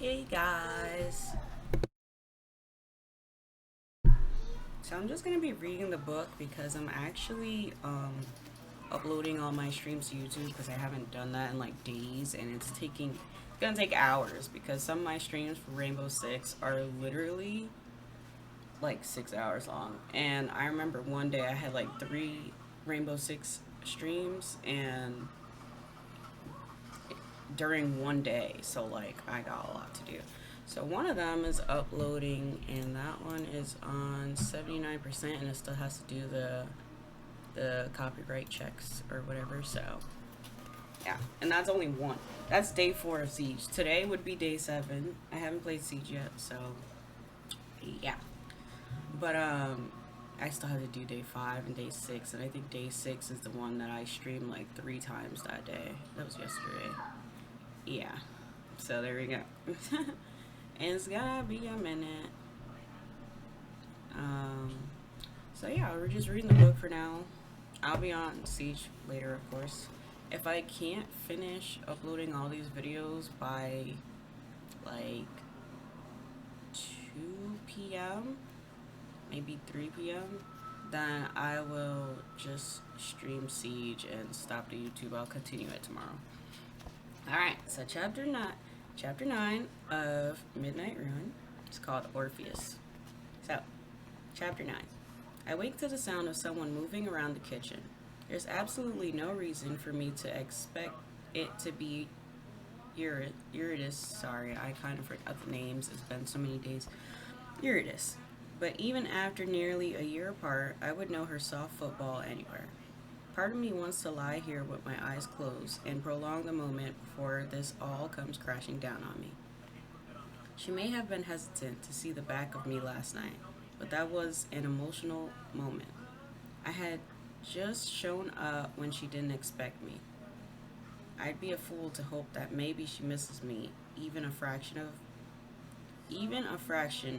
Hey guys. So I'm just gonna be reading the book because I'm actually uploading all my streams to YouTube because I haven't done that in like days, and it's gonna take hours because some of my streams for Rainbow Six are literally like 6 hours long. And I remember one day I had like three Rainbow Six streams and during one day, so like I got a lot to do. So one of them is uploading, and that one is on 79%, and it still has to do the copyright checks or whatever. So yeah, and that's only one. That's day 4 of Siege. Today would be day 7. I haven't played Siege yet, so yeah. But I still have to do day 5 and day 6, and I think day 6 is the one that I streamed like 3 times that day. That was yesterday. Yeah. So there we go. And it's gonna be a minute. Um, so yeah, we're just reading the book for now. I'll be on Siege later, of course. If I can't finish uploading all these videos by like 2 p.m., maybe 3 p.m., then I will just stream Siege and stop the YouTube. I'll continue it tomorrow. Alright, so chapter 9 of Midnight Ruin is called Orpheus. So, chapter 9. I wake to the sound of someone moving around the kitchen. There's absolutely no reason for me to expect it to be Eurydice. Sorry, I kind of forgot the names. It's been so many days. Eurydice. But even after nearly a year apart, I would know her soft football anywhere. Part of me wants to lie here with my eyes closed and prolong the moment before this all comes crashing down on me. She may have been hesitant to see the back of me last night, but that was an emotional moment. I had just shown up when she didn't expect me. I'd be a fool to hope that maybe she misses me, even a fraction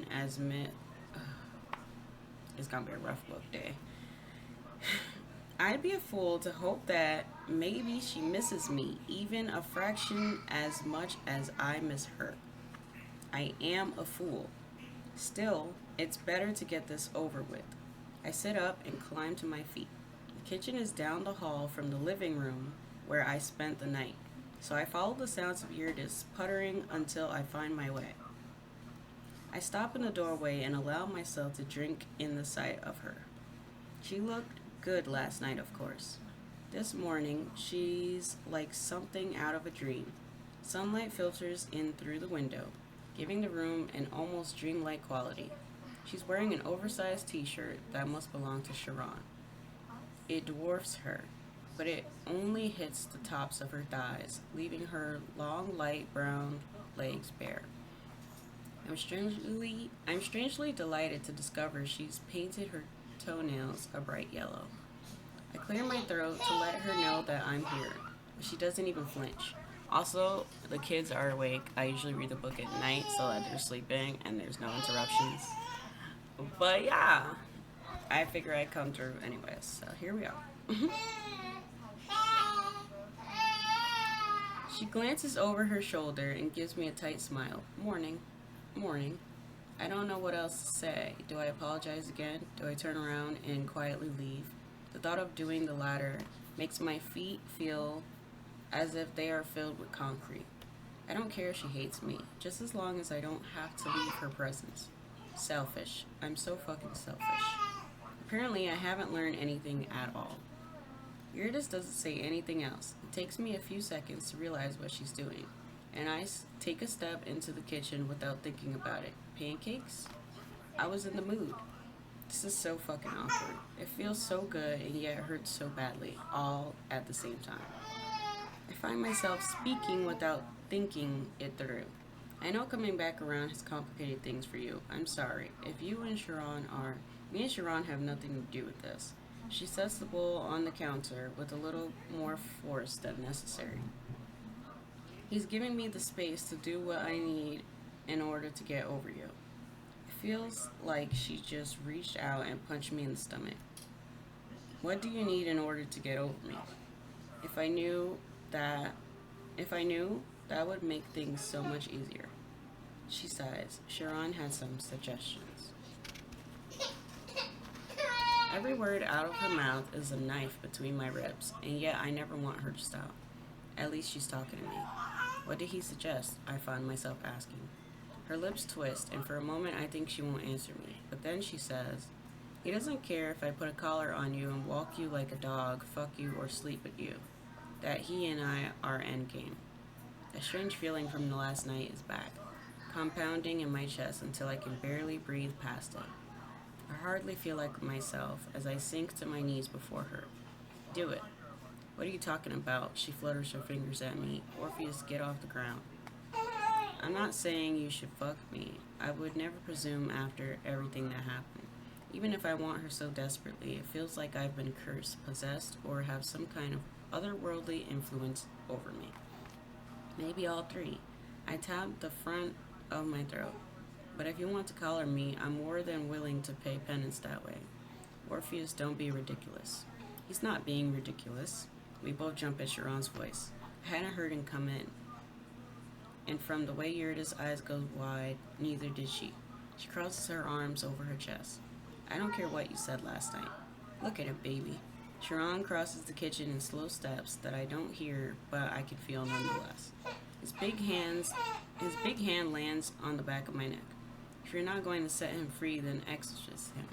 as it's gonna be a rough book day. I'd be a fool to hope that maybe she misses me even a fraction as much as I miss her. I am a fool. Still, it's better to get this over with. I sit up and climb to my feet. The kitchen is down the hall from the living room where I spent the night, so I follow the sounds of Eurydice puttering until I find my way. I stop in the doorway and allow myself to drink in the sight of her. She looked good last night, of course. This morning, she's like something out of a dream. Sunlight filters in through the window, giving the room an almost dreamlike quality. She's wearing an oversized t-shirt that must belong to Sharon. It dwarfs her, but it only hits the tops of her thighs, leaving her long, light brown legs bare. I'm strangely delighted to discover she's painted her toenails a bright yellow. I clear my throat to let her know that I'm here, but she doesn't even flinch. Also, the kids are awake. I usually read the book at night so that they're sleeping and there's no interruptions. But yeah, I figure I'd come through anyways, so here we go. She glances over her shoulder and gives me a tight smile. Morning. Morning. I don't know what else to say. Do I apologize again? Do I turn around and quietly leave? The thought of doing the latter makes my feet feel as if they are filled with concrete. I don't care if she hates me, just as long as I don't have to leave her presence. Selfish. I'm so fucking selfish. Apparently, I haven't learned anything at all. Eurydice doesn't say anything else. It takes me a few seconds to realize what she's doing, and I take a step into the kitchen without thinking about it. Pancakes? I was in the mood. This is so fucking awkward. It feels so good and yet it hurts so badly, all at the same time. I find myself speaking without thinking it through. I know coming back around has complicated things for you. I'm sorry. If you and Sharon are... Me and Sharon have nothing to do with this. She sets the bowl on the counter with a little more force than necessary. He's giving me the space to do what I need in order to get over you. It feels like she just reached out and punched me in the stomach. What do you need in order to get over me? If I knew, that would make things so much easier. She sighs. Sharon has some suggestions. Every word out of her mouth is a knife between my ribs, and yet I never want her to stop. At least she's talking to me. What did he suggest? I find myself asking. Her lips twist, and for a moment I think she won't answer me. But then she says, he doesn't care if I put a collar on you and walk you like a dog, fuck you, or sleep with you. That he and I are endgame. A strange feeling from the last night is back, compounding in my chest until I can barely breathe past it. I hardly feel like myself as I sink to my knees before her. Do it. What are you talking about? She flutters her fingers at me. Orpheus, get off the ground. I'm not saying you should fuck me. I would never presume after everything that happened. Even if I want her so desperately, it feels like I've been cursed, possessed, or have some kind of otherworldly influence over me. Maybe all three. I tap the front of my throat. But if you want to collar me, I'm more than willing to pay penance that way. Orpheus, don't be ridiculous. He's not being ridiculous. We both jump at Sharon's voice. I hadn't heard him come in, and from the way Yurida's eyes go wide, neither did she. She crosses her arms over her chest. I don't care what you said last night. Look at it, baby. Sharon crosses the kitchen in slow steps that I don't hear, but I can feel nonetheless. His big hand lands on the back of my neck. If you're not going to set him free, then exorcise him.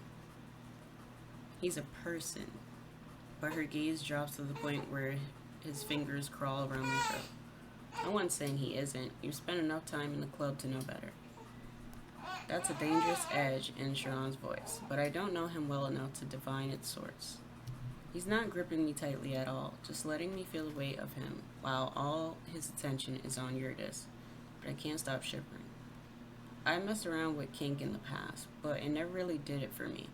He's a person. But her gaze drops to the point where his fingers crawl around my throat. No one's saying he isn't. You've spent enough time in the club to know better. That's a dangerous edge in Sharon's voice, but I don't know him well enough to divine its source. He's not gripping me tightly at all, just letting me feel the weight of him, while all his attention is on Eurydice. But I can't stop shivering. I messed around with kink in the past, but it never really did it for me.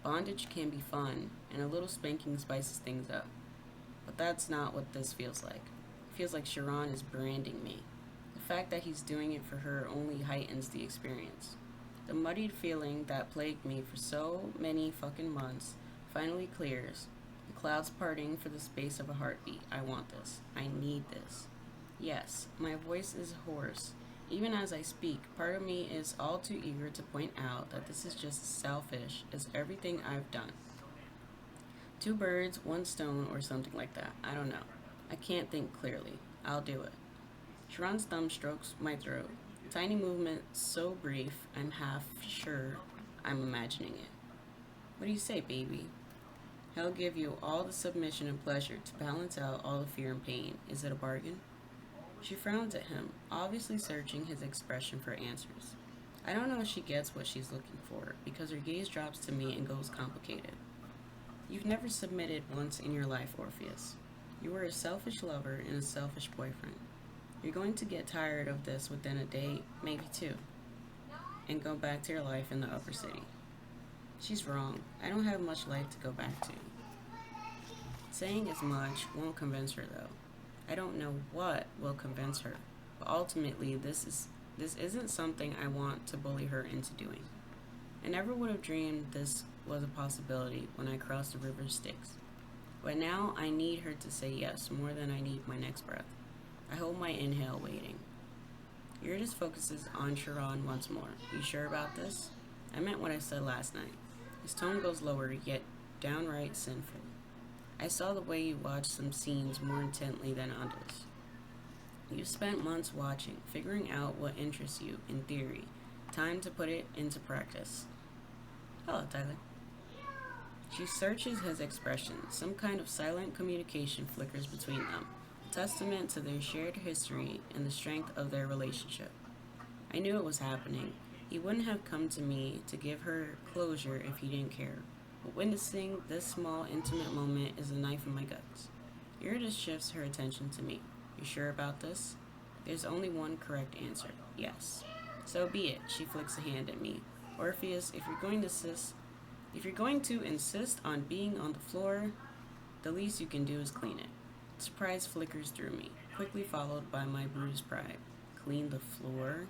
Bondage can be fun, and a little spanking spices things up. But that's not what this feels like. It feels like Sharon is branding me. The fact that he's doing it for her only heightens the experience. The muddied feeling that plagued me for so many fucking months finally clears. The clouds parting for the space of a heartbeat. I want this. I need this. Yes, my voice is hoarse. Even as I speak, part of me is all too eager to point out that this is just as selfish as everything I've done. Two birds, one stone, or something like that. I don't know. I can't think clearly. I'll do it. Sharon's thumb strokes my throat. Tiny movement so brief, I'm half sure I'm imagining it. What do you say, baby? He'll give you all the submission and pleasure to balance out all the fear and pain. Is it a bargain? She frowns at him, obviously searching his expression for answers. I don't know if she gets what she's looking for, because her gaze drops to me and goes complicated. You've never submitted once in your life, Orpheus. You were a selfish lover and a selfish boyfriend. You're going to get tired of this within a day, maybe two, and go back to your life in the upper city. She's wrong. I don't have much life to go back to. Saying as much won't convince her, though. I don't know what will convince her, but ultimately this isn't something I want to bully her into doing. I never would have dreamed this was a possibility when I crossed the river Styx. But now I need her to say yes more than I need my next breath. I hold my inhale, waiting. Eurydice focuses on Sharon once more. You sure about this? I meant what I said last night. His tone goes lower, yet downright sinful. I saw the way you watch some scenes more intently than others. You've spent months watching, figuring out what interests you, in theory. Time to put it into practice. Hello, Tyler. She searches his expression. Some kind of silent communication flickers between them, a testament to their shared history and the strength of their relationship. I knew it was happening. He wouldn't have come to me to give her closure if he didn't care. But witnessing this small, intimate moment is a knife in my guts. Eurydice shifts her attention to me. You sure about this? There's only one correct answer. Yes. So be it. She flicks a hand at me. Orpheus, if you're going to insist on being on the floor, the least you can do is clean it. Surprise flickers through me, quickly followed by my bruised pride. Clean the floor?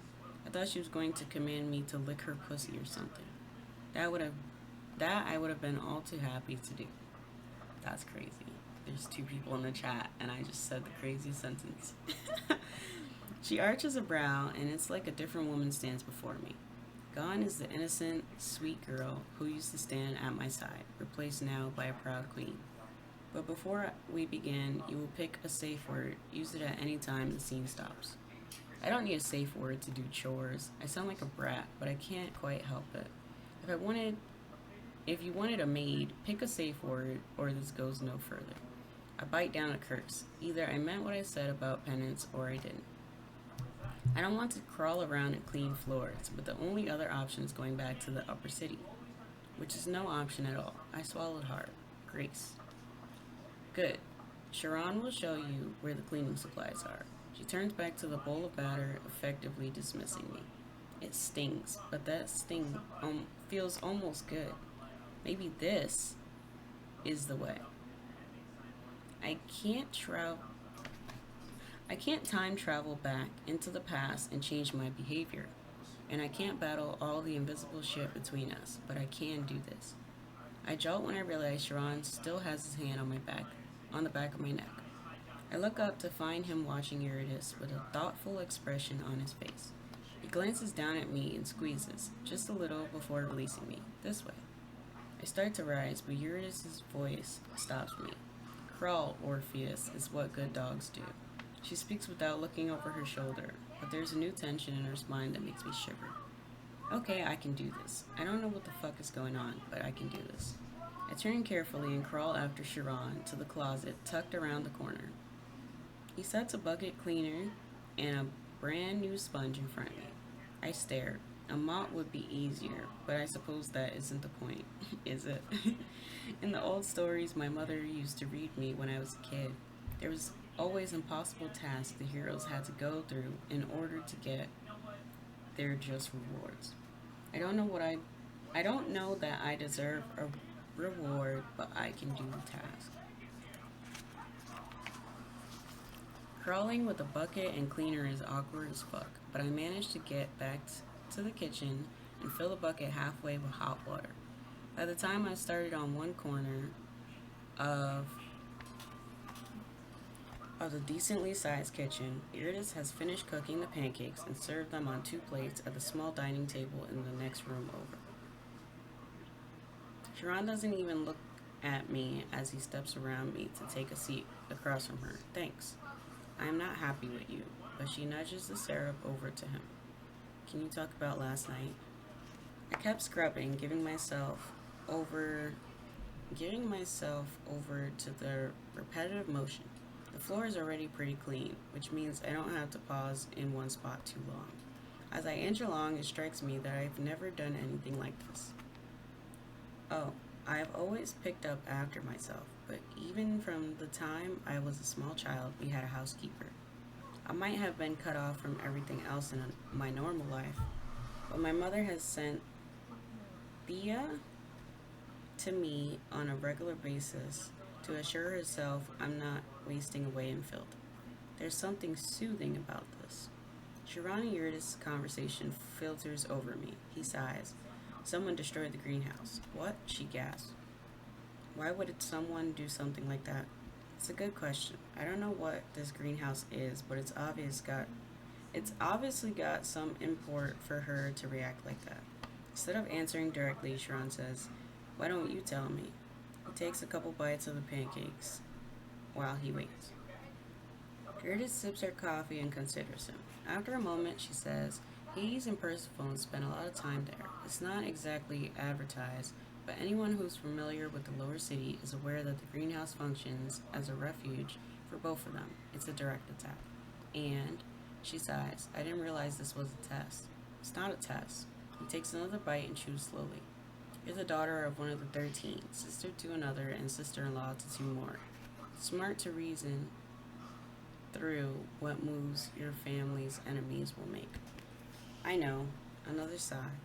I thought she was going to command me to lick her pussy or something. That I would have been all too happy to do. That's crazy. There's two people in the chat, and I just said the craziest sentence. She arches a brow, and it's like a different woman stands before me. Gone is the innocent, sweet girl who used to stand at my side, replaced now by a proud queen. But before we begin, you will pick a safe word, use it at any time the scene stops. I don't need a safe word to do chores. I sound like a brat, but I can't quite help it. If I wanted if you wanted a maid, pick a safe word or this goes no further. I bite down a curse. Either I meant what I said about penance or I didn't. I don't want to crawl around and clean floors, but the only other option is going back to the upper city, which is no option at all. I swallowed hard. Grace. Good. Sharon will show you where the cleaning supplies are. She turns back to the bowl of batter, effectively dismissing me. It stings, but that sting feels almost good. Maybe this is the way. I can't travel. I can't time travel back into the past and change my behavior. And I can't battle all the invisible shit between us, but I can do this. I jolt when I realize Sharon still has his hand on the back of my neck. I look up to find him watching Eurydice with a thoughtful expression on his face. He glances down at me and squeezes, just a little before releasing me. This way. I start to rise, but Eurydice's voice stops me. Crawl, Orpheus, is what good dogs do. She speaks without looking over her shoulder, but there's a new tension in her spine that makes me shiver. Okay, I can do this. I don't know what the fuck is going on, but I can do this. I turn carefully and crawl after Sharon to the closet tucked around the corner. He sets a bucket cleaner and a brand new sponge in front of me. I stare. A mop would be easier, but I suppose that isn't the point, is it? In the old stories my mother used to read me when I was a kid, there was always impossible tasks the heroes had to go through in order to get their just rewards. I don't know that I deserve a reward, but I can do the task. Crawling with a bucket and cleaner is awkward as fuck, but I managed to get back to the kitchen and fill the bucket halfway with hot water. By the time I started on one corner of the decently sized kitchen, Eurydice has finished cooking the pancakes and served them on two plates at the small dining table in the next room over. Sharon doesn't even look at me as he steps around me to take a seat across from her. Thanks. I am not happy with you, but she nudges the syrup over to him. Can you talk about last night? I kept scrubbing, giving myself over to the repetitive motion. The floor is already pretty clean, which means I don't have to pause in one spot too long. As I inch along, it strikes me that I've never done anything like this. Oh, I have always picked up after myself, but even from the time I was a small child, we had a housekeeper. I might have been cut off from everything else in my normal life, but my mother has sent Thea to me on a regular basis to assure herself I'm not wasting away in filth. There's something soothing about this. Sharon and Eurydice's conversation filters over me. He sighs. Someone destroyed the greenhouse. What? She gasps. Why would someone do something like that? It's a good question. I don't know what this greenhouse is, but it's obviously got some import for her to react like that. Instead of answering directly, Sharon says, "Why don't you tell me?" He takes a couple bites of the pancakes while he waits. Eurydice sips her coffee and considers him. After a moment, she says, Hades and Persephone spent a lot of time there. It's not exactly advertised, but anyone who's familiar with the lower city is aware that the greenhouse functions as a refuge for both of them. It's a direct attack. And, she sighs, I didn't realize this was a test. It's not a test. He takes another bite and chews slowly. You're the daughter of one of the 13, sister to another, and sister-in-law to two more. Smart to reason through what moves your family's enemies will make. I know, another sigh.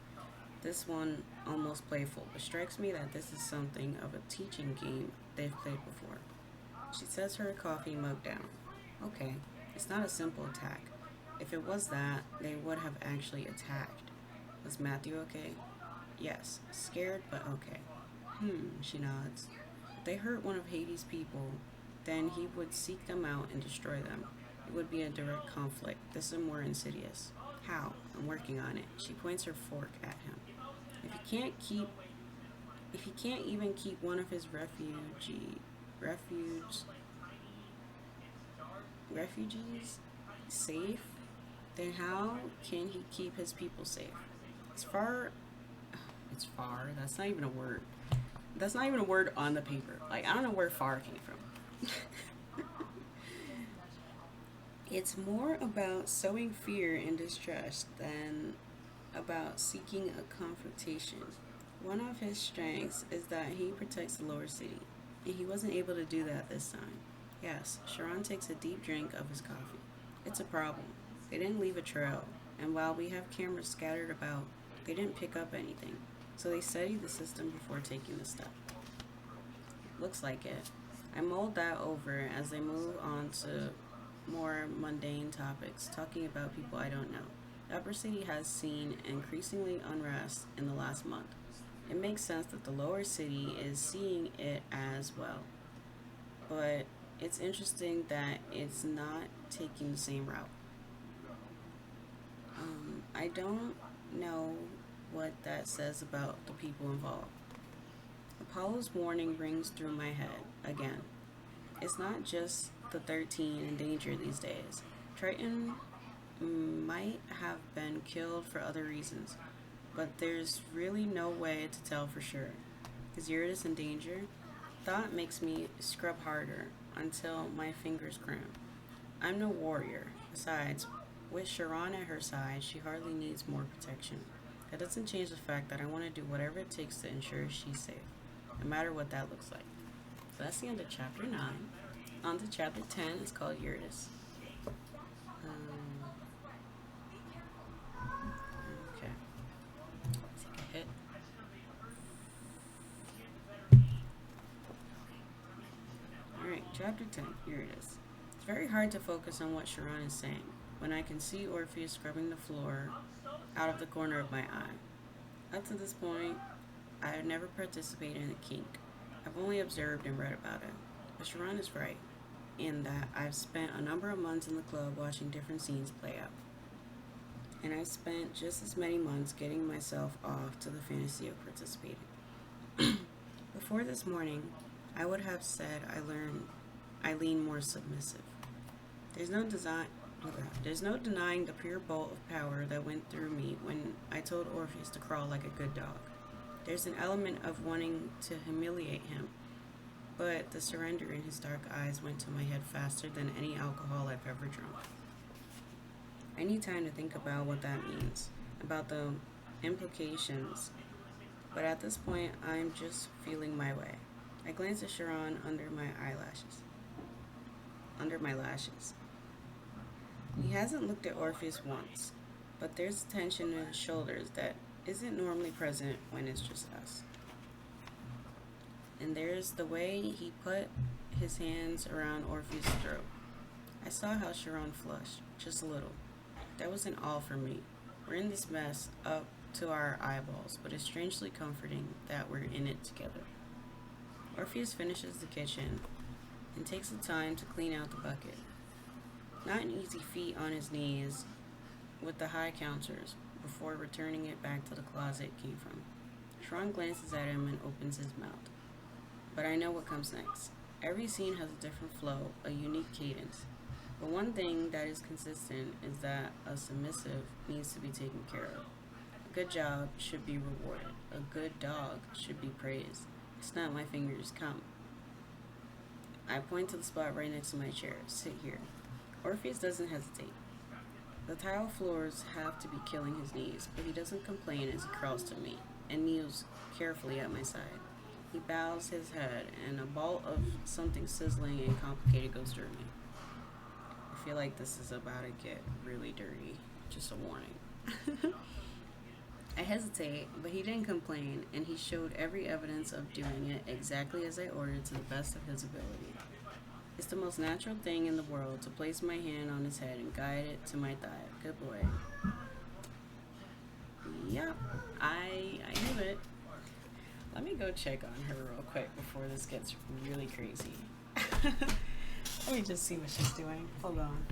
This one almost playful, but strikes me that this is something of a teaching game they've played before. She sets her coffee mug down. Okay, it's not a simple attack. If it was that, they would have actually attacked. Was Matthew okay? Yes, scared but okay. She nods. If they hurt one of Hades' people, then he would seek them out and destroy them. It would be a direct conflict. This is more insidious. How? I'm working on it. She points her fork at him. If he can't keep if he can't even keep one of his refugees safe, then how can he keep his people safe? It's far. It's far. That's not even a word. That's not even a word on the paper. Like, I don't know where far came from. It's more about sowing fear and distrust than about seeking a confrontation. One of his strengths is that he protects the lower city, and he wasn't able to do that this time. Yes, Sharon takes a deep drink of his coffee. It's a problem. They didn't leave a trail, and while we have cameras scattered about, they didn't pick up anything. So they studied the system before taking the step. Looks like it. I mulled that over as they move on to more mundane topics, talking about people I don't know. The Upper City has seen increasingly unrest in the last month. It makes sense that the lower city is seeing it as well. But it's interesting that it's not taking the same route. I don't know what that says about the people involved. Apollo's warning rings through my head again. It's not just the 13 in danger these days. Triton might have been killed for other reasons, but there's really no way to tell for sure. Is Eurydice in danger? Thought makes me scrub harder until my fingers cramp. I'm no warrior. Besides, with Sharon at her side, she hardly needs more protection. That doesn't change the fact that I want to do whatever it takes to ensure she's safe, no matter what that looks like. So that's the end of chapter 9. On to chapter 10. It's called Eurydice. Okay. Take a hit. Alright, chapter 10. Eurydice. It's very hard to focus on what Sharon is saying when I can see Orpheus scrubbing the floor out of the corner of my eye. Up to this point, I have never participated in a kink. I've only observed and read about it. But Sharon is right in that I've spent a number of months in the club watching different scenes play out. And I've spent just as many months getting myself off to the fantasy of participating. Before this morning, I would have said I lean more submissive. There's no denying the pure bolt of power that went through me when I told Orpheus to crawl like a good dog. There's an element of wanting to humiliate him, but the surrender in his dark eyes went to my head faster than any alcohol I've ever drunk. I need time to think about what that means, about the implications, but at this point, I'm just feeling my way. I glance at Sharon under my lashes. He hasn't looked at Orpheus once, but there's tension in his shoulders that isn't normally present when it's just us. And there's the way he put his hands around Orpheus' throat. I saw how Sharon flushed, just a little. That wasn't all for me. We're in this mess up to our eyeballs, but it's strangely comforting that we're in it together. Orpheus finishes the kitchen and takes the time to clean out the bucket. Not an easy feat on his knees with the high counters before returning it back to the closet it came from. Sharon glances at him and opens his mouth. But I know what comes next. Every scene has a different flow, a unique cadence. But one thing that is consistent is that a submissive needs to be taken care of. A good job should be rewarded. A good dog should be praised. Snap my fingers, come. I point to the spot right next to my chair. Sit here. Orpheus doesn't hesitate. The tile floors have to be killing his knees, but he doesn't complain as he crawls to me and kneels carefully at my side. He bows his head, and a bolt of something sizzling and complicated goes through me. I feel like this is about to get really dirty. Just a warning. I hesitate, but he didn't complain, and he showed every evidence of doing it exactly as I ordered to the best of his ability. It's the most natural thing in the world to place my hand on his head and guide it to my thigh. Good boy. Yep, I knew it. Let me go check on her real quick before this gets really crazy. Let me just see what she's doing. Hold on.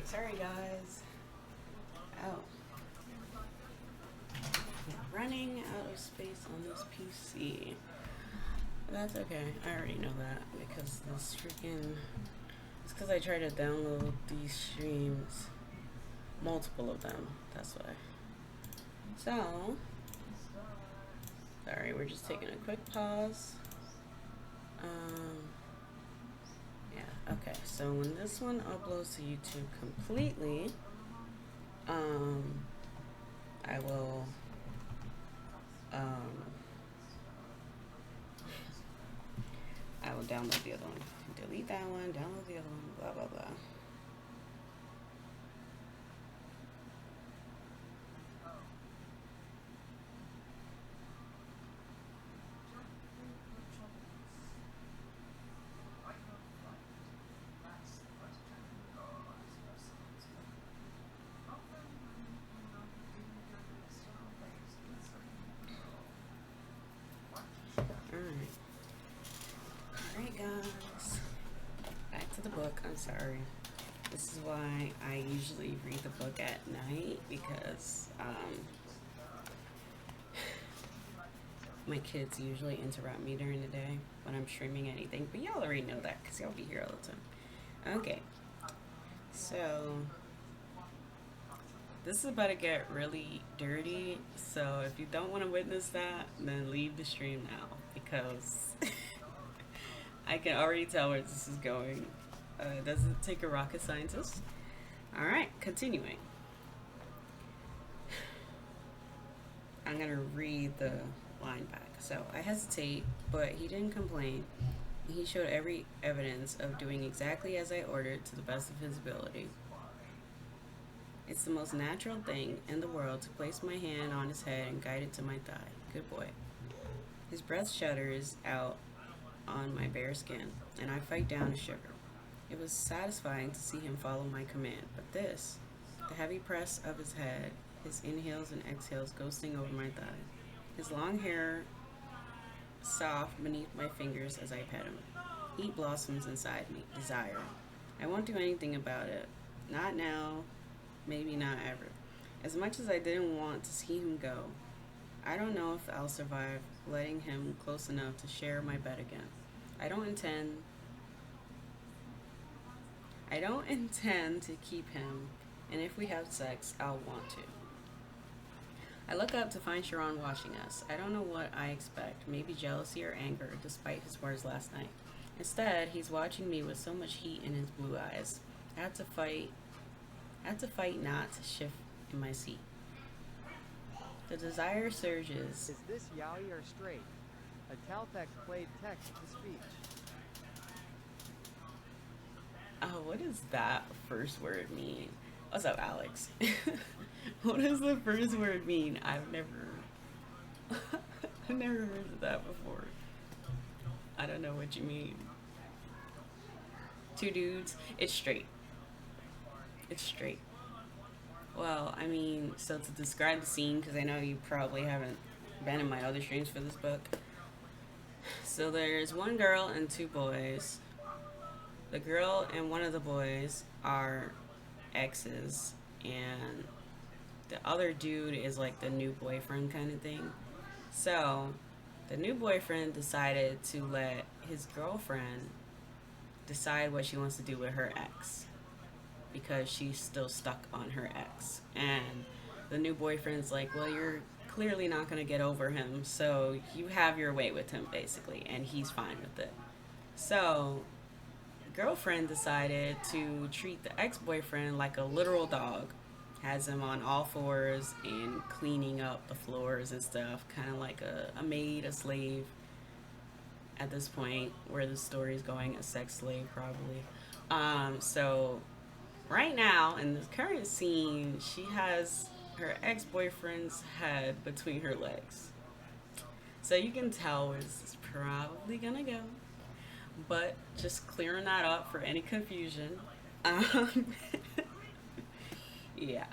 Sorry guys. Oh. Running out of space on this PC. That's okay. I already know that because this freaking... It's because I tried to download these streams. Multiple of them. That's why. So... Sorry, we're just taking a quick pause. Yeah, okay. So when this one uploads to YouTube completely, I will... I will download the other one. Delete that one, download the other one, blah, blah, blah. Alright guys, back to the book. I'm sorry. This is why I usually read the book at night because my kids usually interrupt me during the day when I'm streaming anything, but y'all already know that because y'all be here all the time. Okay, so this is about to get really dirty, so if you don't want to witness that, then leave the stream now because I can already tell where this is going. Does it take a rocket scientist? Alright, continuing. I'm gonna read the line back. So, I hesitate, but he didn't complain. He showed every evidence of doing exactly as I ordered to the best of his ability. It's the most natural thing in the world to place my hand on his head and guide it to my thigh. Good boy. His breath shudders out on my bare skin, and I fight down a shiver. It was satisfying to see him follow my command, but this, the heavy press of his head, his inhales and exhales ghosting over my thigh, his long hair soft beneath my fingers as I pet him. Heat blossoms inside me, desire. I won't do anything about it. Not now, maybe not ever. As much as I didn't want to see him go, I don't know if I'll survive letting him close enough to share my bed again. I don't intend to keep him, and if we have sex, I'll want to. I look up to find Sharon watching us. I don't know what I expect, maybe jealousy or anger, despite his words last night. Instead, he's watching me with so much heat in his blue eyes. I had to fight not to shift in my seat. The desire surges. Is this yaoi or straight? A Caltech played text to speech. Oh, what does that first word mean? What's up, Alex? What does the first word mean? I've never heard of that before. I don't know what you mean. Two dudes. It's straight. It's straight. Well, I mean, so to describe the scene, because I know you probably haven't been in my other streams for this book. So there's one girl and two boys. The girl and one of the boys are exes, and the other dude is like the new boyfriend kind of thing. So the new boyfriend decided to let his girlfriend decide what she wants to do with her ex, because she's still stuck on her ex. And the new boyfriend's like, well, you're clearly not going to get over him, so you have your way with him, basically, and he's fine with it. So the girlfriend decided to treat the ex-boyfriend like a literal dog, has him on all fours and cleaning up the floors and stuff, kind of like a maid, a slave at this point, where the story is going, a sex slave probably. So right now, in the current scene, she has her ex-boyfriend's head between her legs. So you can tell where this is probably gonna go. But just clearing that up for any confusion. Yeah.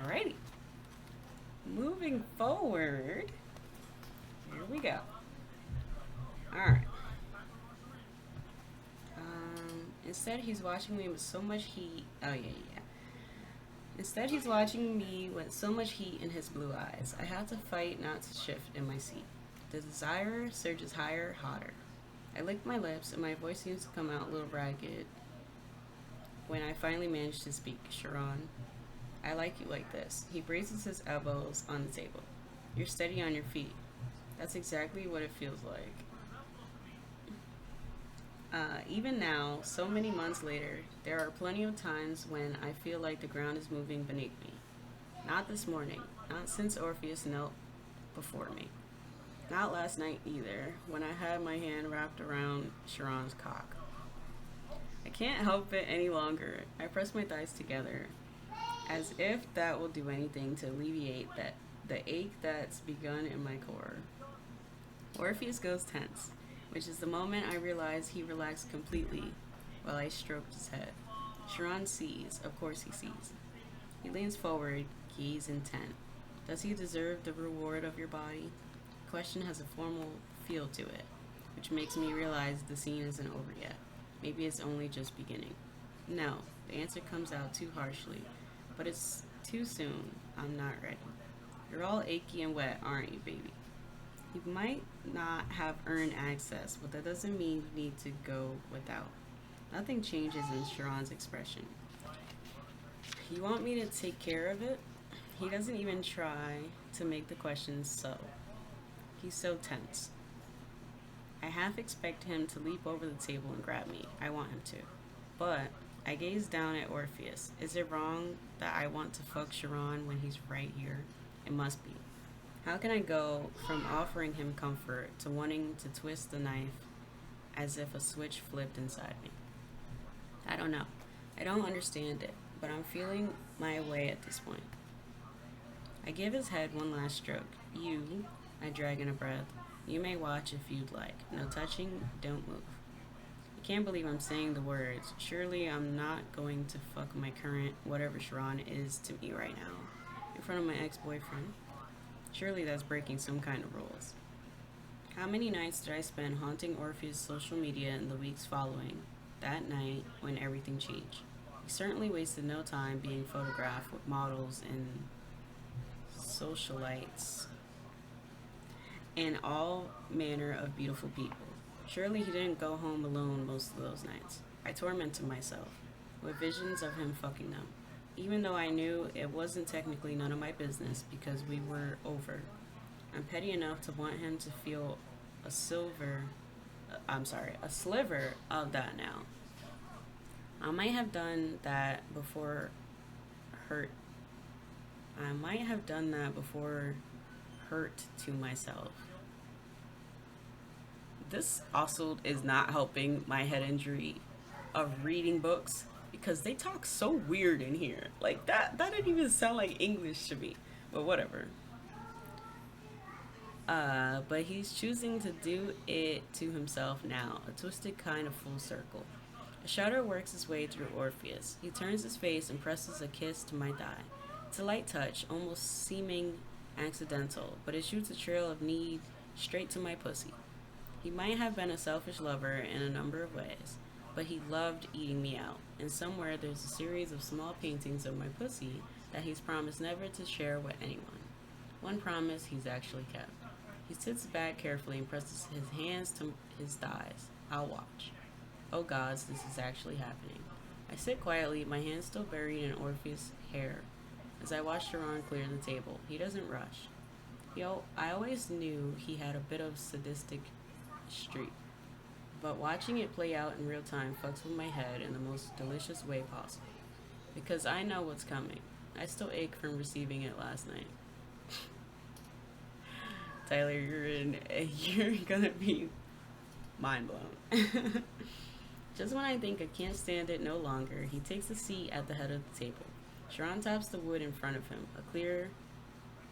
Alrighty. Moving forward. Here we go. Alright. Instead, he's watching me with so much heat. Oh, yeah, yeah. Instead, he's watching me with so much heat in his blue eyes. I have to fight not to shift in my seat. The desire surges higher, hotter. I lick my lips, and my voice seems to come out a little ragged when I finally manage to speak. Sharon, I like you like this. He braces his elbows on the table. You're steady on your feet. That's exactly what it feels like. Even now, so many months later, there are plenty of times when I feel like the ground is moving beneath me. Not this morning, not since Orpheus knelt before me. Not last night either, when I had my hand wrapped around Sharon's cock. I can't help it any longer. I press my thighs together, as if that will do anything to alleviate the ache that's begun in my core. Orpheus goes tense, which is the moment I realize he relaxed completely while I stroked his head. Sharon sees, of course he sees. He leans forward, gaze intent. Does he deserve the reward of your body? The question has a formal feel to it, which makes me realize the scene isn't over yet. Maybe it's only just beginning. No, the answer comes out too harshly, but it's too soon. I'm not ready. You're all achy and wet, aren't you, baby? You might not have earned access, but that doesn't mean you need to go without. Nothing changes in Sharon's expression. You want me to take care of it? He doesn't even try to make the question subtle. He's so tense. I half expect him to leap over the table and grab me. I want him to. But I gaze down at Orpheus. Is it wrong that I want to fuck Sharon when he's right here? It must be. How can I go from offering him comfort to wanting to twist the knife as if a switch flipped inside me? I don't know. I don't understand it, but I'm feeling my way at this point. I give his head one last stroke. You, I drag in a breath. You may watch if you'd like. No touching, don't move. I can't believe I'm saying the words. Surely I'm not going to fuck my current, whatever Sharon is to me right now, in front of my ex-boyfriend. Surely that's breaking some kind of rules. How many nights did I spend haunting Orpheus' social media in the weeks following that night when everything changed? He certainly wasted no time being photographed with models and socialites and all manner of beautiful people. Surely he didn't go home alone most of those nights. I tormented myself with visions of him fucking them, even though I knew it wasn't technically none of my business because we were over. I'm petty enough to want him to feel a sliver of that now. I might have done that before hurt. I might have done that before hurt to myself. This also is not helping my head injury of reading books because they talk so weird in here. Like that didn't even sound like English to me. But whatever. But he's choosing to do it to himself now, a twisted kind of full circle. A shudder works its way through Orpheus. He turns his face and presses a kiss to my thigh. It's a light touch, almost seeming accidental, but it shoots a trail of need straight to my pussy. He might have been a selfish lover in a number of ways, but he loved eating me out. And somewhere there's a series of small paintings of my pussy that he's promised never to share with anyone. One promise he's actually kept. He sits back carefully and presses his hands to his thighs. I'll watch. Oh gods, this is actually happening. I sit quietly, my hands still buried in Orpheus' hair, as I watch Sharon clear the table. He doesn't rush. I always knew he had a bit of sadistic streak, but watching it play out in real time fucks with my head in the most delicious way possible. Because I know what's coming. I still ache from receiving it last night. Tyler, you're gonna be mind blown. Just when I think I can't stand it no longer, he takes a seat at the head of the table. Sharon taps the wood in front of him, a clear,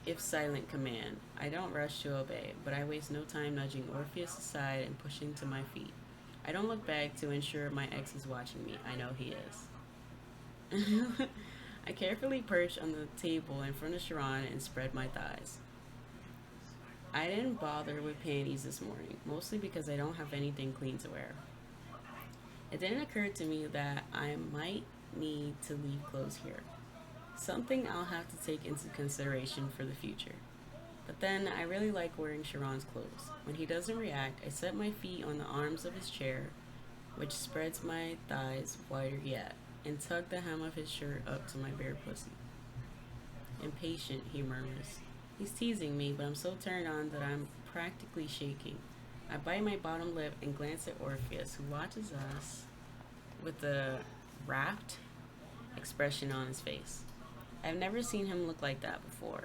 if silent command. I don't rush to obey, but I waste no time nudging Orpheus aside and pushing to my feet. I don't look back to ensure my ex is watching me. I know he is. I carefully perch on the table in front of Sharon and spread my thighs. I didn't bother with panties this morning, mostly because I don't have anything clean to wear. It didn't occur to me that I might need to leave clothes here. Something I'll have to take into consideration for the future. But then I really like wearing Sharon's clothes. When he doesn't react, I set my feet on the arms of his chair, which spreads my thighs wider yet, and tug the hem of his shirt up to my bare pussy. Impatient, he murmurs. He's teasing me, but I'm so turned on that I'm practically shaking. I bite my bottom lip and glance at Orpheus, who watches us with a rapt expression on his face. I've never seen him look like that before.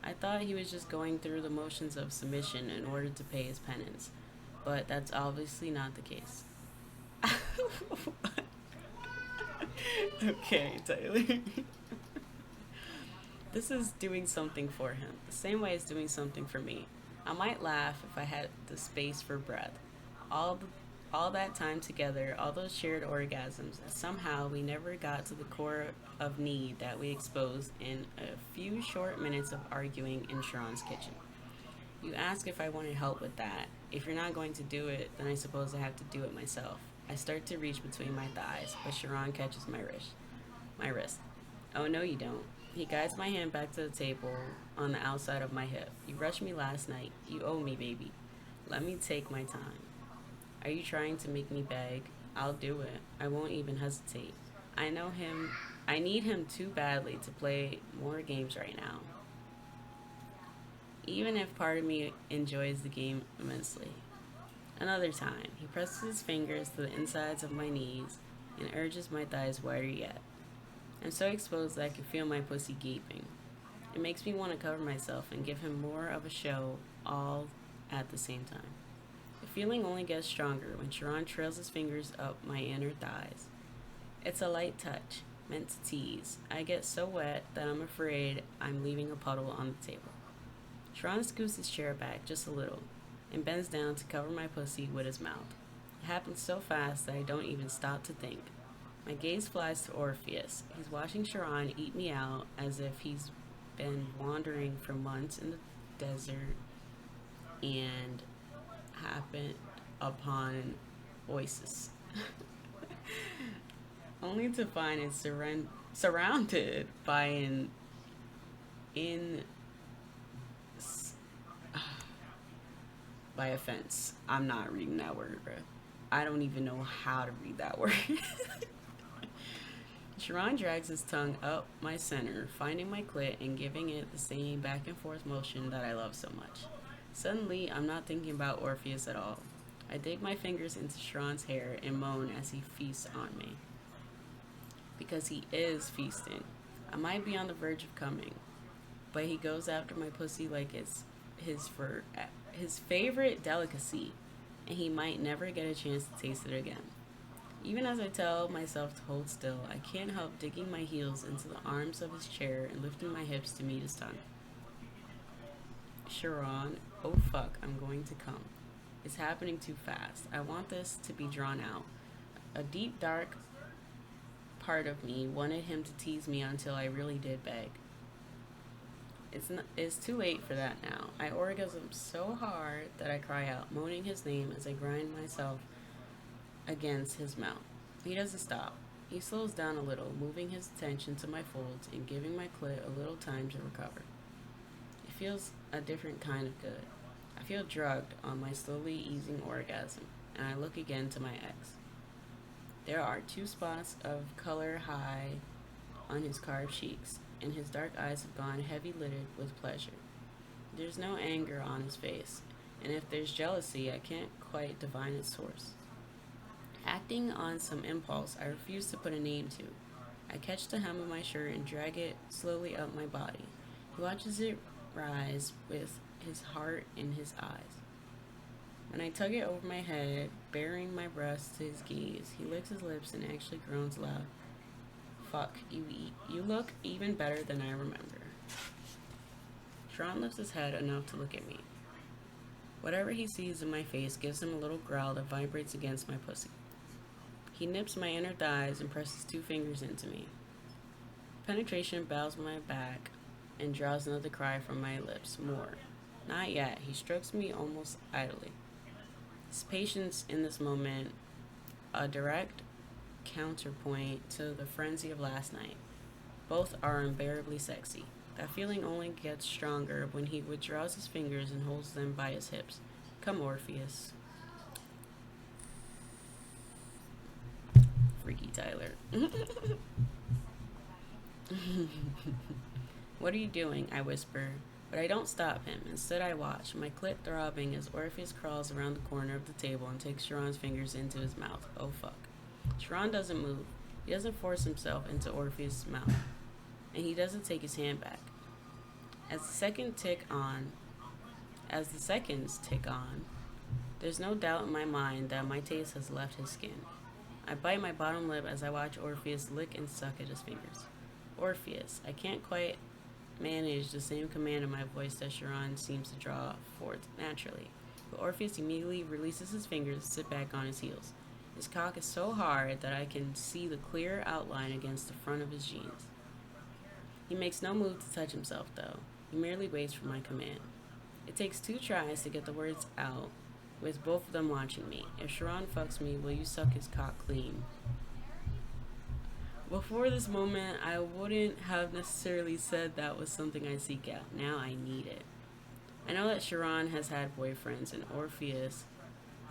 I thought he was just going through the motions of submission in order to pay his penance, but that's obviously not the case. Okay, Tyler. This is doing something for him, the same way it's doing something for me. I might laugh if I had the space for breath. All, the, all that time together, all those shared orgasms, somehow we never got to the core of need that we exposed in a few short minutes of arguing in Sharon's kitchen. You ask if I wanted help with that. If you're not going to do it, then I suppose I have to do it myself. I start to reach between my thighs, but Sharon catches my wrist. My wrist. Oh, no, you don't. He guides my hand back to the table on the outside of my hip. You rushed me last night. You owe me, baby. Let me take my time. Are you trying to make me beg? I'll do it. I won't even hesitate. I know him. I need him too badly to play more games right now, even if part of me enjoys the game immensely. Another time, he presses his fingers to the insides of my knees and urges my thighs wider yet. I'm so exposed that I can feel my pussy gaping. It makes me want to cover myself and give him more of a show all at the same time. The feeling only gets stronger when Sharon trails his fingers up my inner thighs. It's a light touch, meant to tease. I get so wet that I'm afraid I'm leaving a puddle on the table. Sharon scoots his chair back just a little and bends down to cover my pussy with his mouth. It happens so fast that I don't even stop to think. My gaze flies to Orpheus. He's watching Sharon eat me out as if he's been wandering for months in the desert and happened upon oasis. Only to find it surrounded by an in by a fence. I'm not reading that word, bro. I don't even know how to read that word. Sharon drags his tongue up my center, finding my clit and giving it the same back and forth motion that I love so much. Suddenly, I'm not thinking about Orpheus at all. I dig my fingers into Sharon's hair and moan as he feasts on me. Because he is feasting. I might be on the verge of coming, but he goes after my pussy like it's his favorite delicacy, and he might never get a chance to taste it again. Even as I tell myself to hold still, I can't help digging my heels into the arms of his chair and lifting my hips to meet his tongue. Sharon, oh fuck, I'm going to come. It's happening too fast. I want this to be drawn out. A deep, dark part of me wanted him to tease me until I really did beg. It's too late for that now. I orgasm so hard that I cry out, moaning his name as I grind myself against his mouth. He doesn't stop. He slows down a little, moving his attention to my folds and giving my clit a little time to recover. It feels a different kind of good. I feel drugged on my slowly easing orgasm, and I look again to my ex. There are 2 spots of color high on his carved cheeks, and his dark eyes have gone heavy-lidded with pleasure. There's no anger on his face, and if there's jealousy, I can't quite divine its source. Acting on some impulse, I refuse to put a name to. I catch the hem of my shirt and drag it slowly up my body. He watches it rise with his heart in his eyes. When I tug it over my head, baring my breast to his gaze, he licks his lips and actually groans loud. Fuck, you look even better than I remember. Sharon lifts his head enough to look at me. Whatever he sees in my face gives him a little growl that vibrates against my pussy. He nips my inner thighs and presses 2 fingers into me. Penetration bows my back and draws another cry from my lips. More. Not yet. He strokes me almost idly. His patience in this moment, a direct counterpoint to the frenzy of last night. Both are unbearably sexy. That feeling only gets stronger when he withdraws his fingers and holds them by his hips. Come, Orpheus. Freaky Tyler. What are you doing? I whisper. But I don't stop him. Instead, I watch, my clit throbbing as Orpheus crawls around the corner of the table and takes Sharon's fingers into his mouth. Oh, fuck. Sharon doesn't move. He doesn't force himself into Orpheus' mouth. And he doesn't take his hand back. As the seconds tick on, there's no doubt in my mind that my taste has left his skin. I bite my bottom lip as I watch Orpheus lick and suck at his fingers. Orpheus, I can't quite manage the same command in my voice that Sharon seems to draw forth naturally. But Orpheus immediately releases his fingers and sits back on his heels. His cock is so hard that I can see the clear outline against the front of his jeans. He makes no move to touch himself, though. He merely waits for my command. It takes 2 tries to get the words out, with both of them watching me. If Sharon fucks me, will you suck his cock clean? Before this moment, I wouldn't have necessarily said that was something I seek out. Now I need it. I know that Sharon has had boyfriends, and Orpheus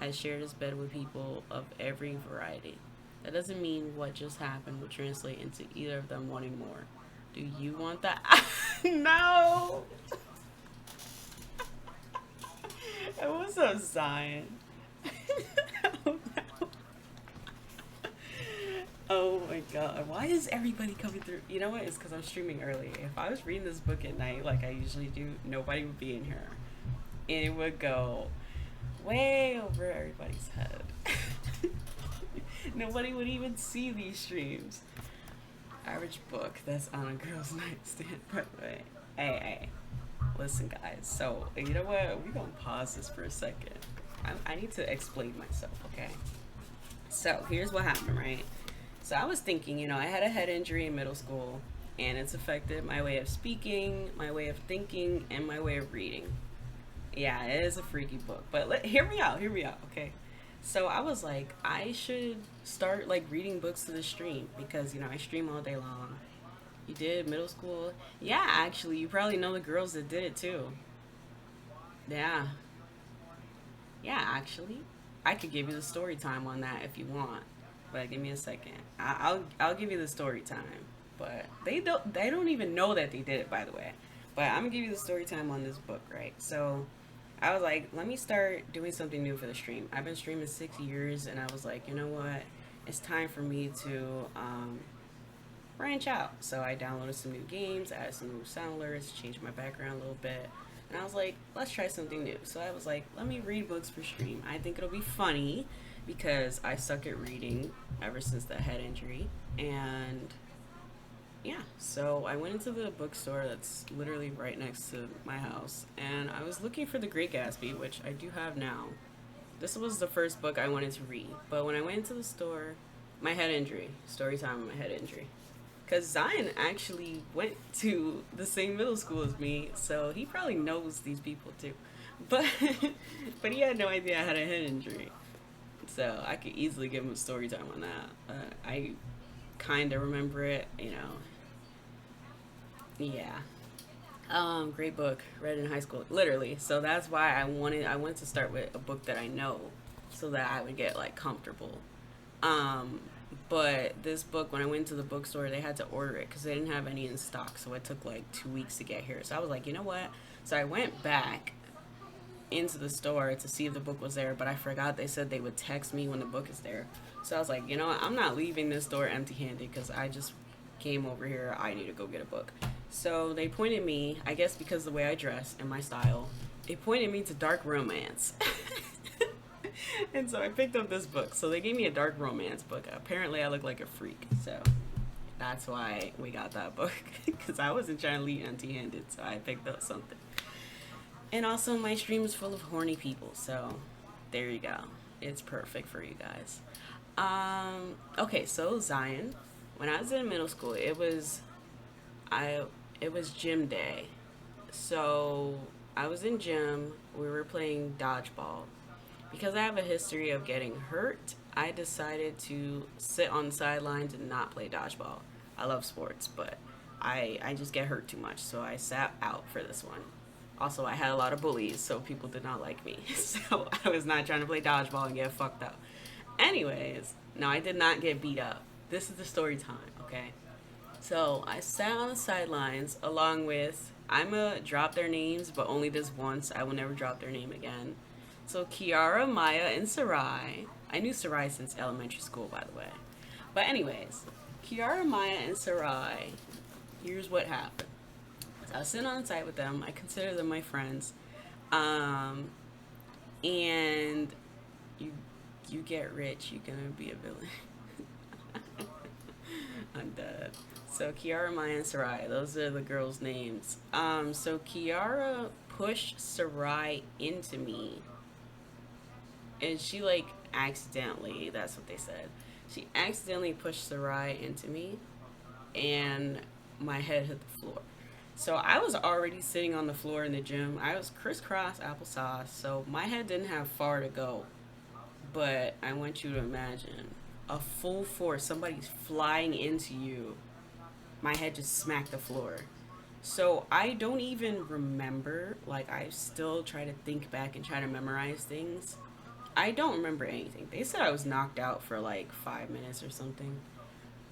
has shared his bed with people of every variety. That doesn't mean what just happened will translate into either of them wanting more. Do you want that? No! What's up, Zion? Oh, no. Oh my god. Why is everybody coming through? You know what? It's because I'm streaming early. If I was reading this book at night like I usually do, nobody would be in here. And it would go way over everybody's head. Nobody would even see these streams. Average book that's on a girl's nightstand, by the way. Hey. Listen, guys. So, you know what? We're going to pause this for a second. I need to explain myself, okay? So, here's what happened, right? So, I was thinking, I had a head injury in middle school, and it's affected my way of speaking, my way of thinking, and my way of reading. Yeah, it is a freaky book. But hear me out, okay? So I was like, I should start reading books to the stream because I stream all day long. You did middle school? Yeah, actually, you probably know the girls that did it too. Yeah, actually, I could give you the story time on that if you want. But give me a second. I'll give you the story time. But they don't even know that they did it, by the way. But I'm gonna give you the story time on this book, right? So I was like, let me start doing something new for the stream. I've been streaming 6 years, and I was like, you know what? It's time for me to branch out. So I downloaded some new games, added some new sound alerts, changed my background a little bit. And I was like, let's try something new. So I was like, let me read books for stream. I think it'll be funny because I suck at reading ever since the head injury. And yeah, so I went into the bookstore that's literally right next to my house, and I was looking for The Great Gatsby, which I do have now. This was the first book I wanted to read, but when I went into the store, my head injury, story time on my head injury, because Zion actually went to the same middle school as me, so he probably knows these people too, but he had no idea I had a head injury, so I could easily give him a story time on that. I kind of remember it, Yeah. Great book. Read in high school, literally. So that's why I wanted to start with a book that I know, so that I would get comfortable. But this book, when I went to the bookstore, they had to order it because they didn't have any in stock. So it took 2 weeks to get here. So I was like, you know what? So I went back into the store to see if the book was there, but I forgot they said they would text me when the book is there. So I was like, you know what? I'm not leaving this store empty-handed because I just came over here. I need to go get a book. So they pointed me, I guess because of the way I dress and my style, they pointed me to dark romance. And so I picked up this book. So they gave me a dark romance book. Apparently I look like a freak. So that's why we got that book. Because I wasn't trying to leave empty-handed. So I picked up something. And also my stream is full of horny people. So there you go. It's perfect for you guys. Okay, so Zion. When I was in middle school, it was gym day. So I was in gym, we were playing dodgeball. Because I have a history of getting hurt, I decided to sit on the sidelines and not play dodgeball. I love sports, but I just get hurt too much, so I sat out for this one. Also, I had a lot of bullies, so people did not like me. So I was not trying to play dodgeball and get fucked up. Anyways, no, I did not get beat up. This is the story time, okay? So I sat on the sidelines along with, I'm going to drop their names, but only this once. I will never drop their name again. So Kiara, Maya, and Sarai. I knew Sarai since elementary school, by the way. But anyways, Kiara, Maya, and Sarai. Here's what happened. So I was sitting on the side with them. I consider them my friends. And you you get rich, you're gonna be a villain. I'm dead. So Kiara, Maya, and Sarai. Those are the girls' names. So Kiara pushed Sarai into me, and she like accidentally. That's what they said. She accidentally pushed Sarai into me, and my head hit the floor. So I was already sitting on the floor in the gym. I was crisscross applesauce, so my head didn't have far to go. But I want you to imagine a full force, somebody's flying into you. My head just smacked the floor. So I don't even remember, like, I still try to think back and try to memorize things. I don't remember anything. They said I was knocked out for like 5 minutes or something,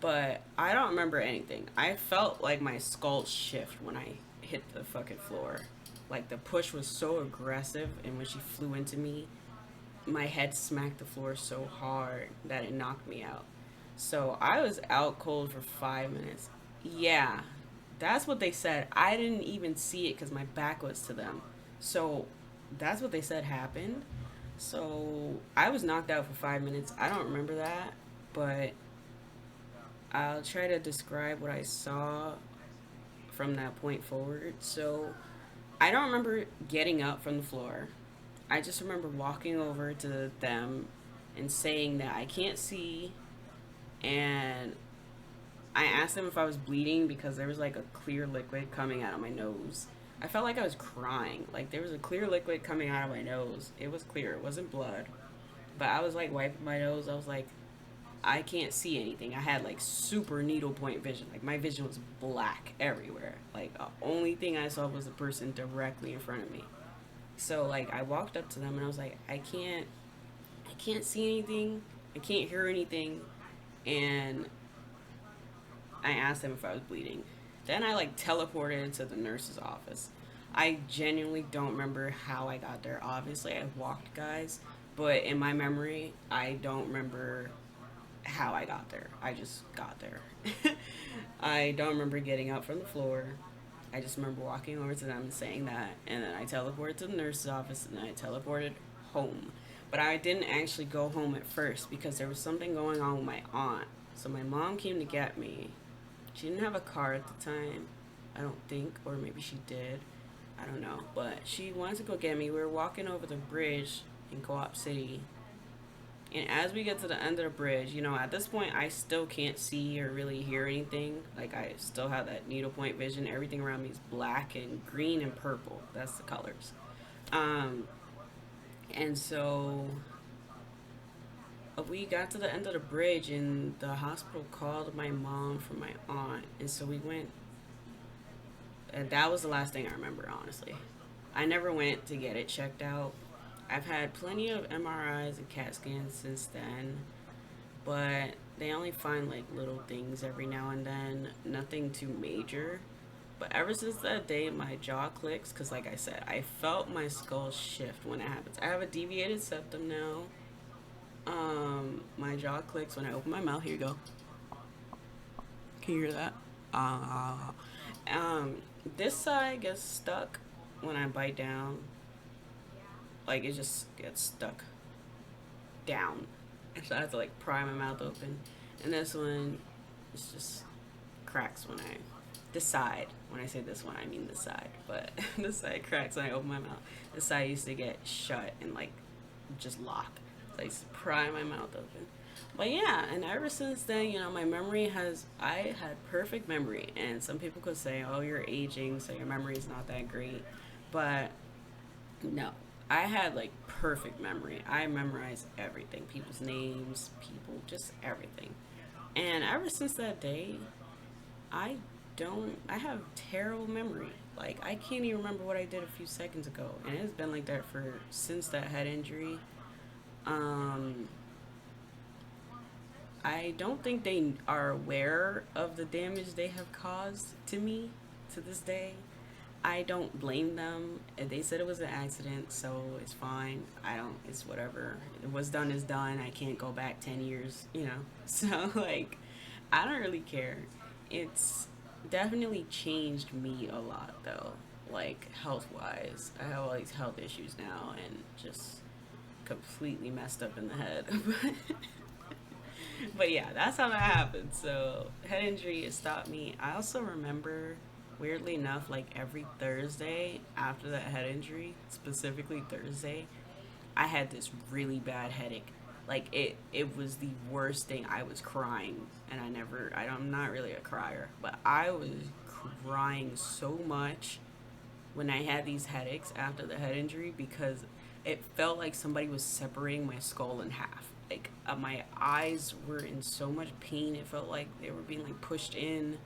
but I don't remember anything. I felt like my skull shift when I hit the fucking floor. Like the push was so aggressive, and when she flew into me, my head smacked the floor so hard that it knocked me out. So I was out cold for 5 minutes. Yeah, that's what they said. I didn't even see it because my back was to them. So that's what they said happened. So I was knocked out for 5 minutes. I don't remember that, but I'll try to describe what I saw from that point forward. So I don't remember getting up from the floor. I just remember walking over to them and saying that I can't see, and I asked them if I was bleeding because there was like a clear liquid coming out of my nose. I felt like I was crying. Like there was a clear liquid coming out of my nose. It was clear. It wasn't blood. But I was like wiping my nose. I was like, I can't see anything. I had like super needle point vision. Like my vision was black everywhere. Like the only thing I saw was the person directly in front of me. So like I walked up to them and I was like, I can't see anything. I can't hear anything. And I asked them if I was bleeding. Then I like teleported to the nurse's office. I genuinely don't remember how I got there. Obviously, I walked, guys, but in my memory, I don't remember how I got there. I just got there. I don't remember getting up from the floor. I just remember walking over to them and saying that, and then I teleported to the nurse's office, and then I teleported home. But I didn't actually go home at first because there was something going on with my aunt. So my mom came to get me. She didn't have a car at the time, I don't think, or maybe she did. I don't know. But she wanted to go get me. We were walking over the bridge in Co-op City. And as we get to the end of the bridge, you know, at this point, I still can't see or really hear anything. Like, I still have that needlepoint vision. Everything around me is black and green and purple. That's the colors. And so we got to the end of the bridge, and the hospital called my mom for my aunt. And so we went, and that was the last thing I remember, honestly. I never went to get it checked out. I've had plenty of MRIs and CAT scans since then, but they only find like little things every now and then, nothing too major. But ever since that day, my jaw clicks because, like I said, I felt my skull shift when it happens. I have a deviated septum now. My jaw clicks when I open my mouth. Here you go. Can you hear that? This side gets stuck when I bite down. Like, it just gets stuck down. So I have to, like, pry my mouth open. And this one, it's just cracks when I... This side. When I say this one, I mean this side. But this side cracks when I open my mouth. This side used to get shut and, like, just lock. So I used to pry my mouth open. But yeah, and ever since then, you know, my memory has... I had perfect memory. And some people could say, oh, you're aging, so your memory is not that great. But no. I had like perfect memory. I memorize everything, people's names, people, just everything. And ever since that day, I I have terrible memory. Like, I can't even remember what I did a few seconds ago. And it's been like that for since that head injury. Um, I don't think they are aware of the damage they have caused to me to this day. I don't blame them. They said it was an accident, so it's fine. I don't, it's whatever. What's done is done. I can't go back 10 years, you know? So, like, I don't really care. It's definitely changed me a lot, though. Like, health wise. I have all these health issues now and just completely messed up in the head. But yeah, that's how that happened. So head injury, it stopped me. I also remember, weirdly enough, like every Thursday after that head injury, specifically Thursday, I had this really bad headache. Like it was the worst thing. I was crying, and I'm not really a crier, but I was crying so much when I had these headaches after the head injury because it felt like somebody was separating my skull in half. Like my eyes were in so much pain. It felt like they were being like pushed in.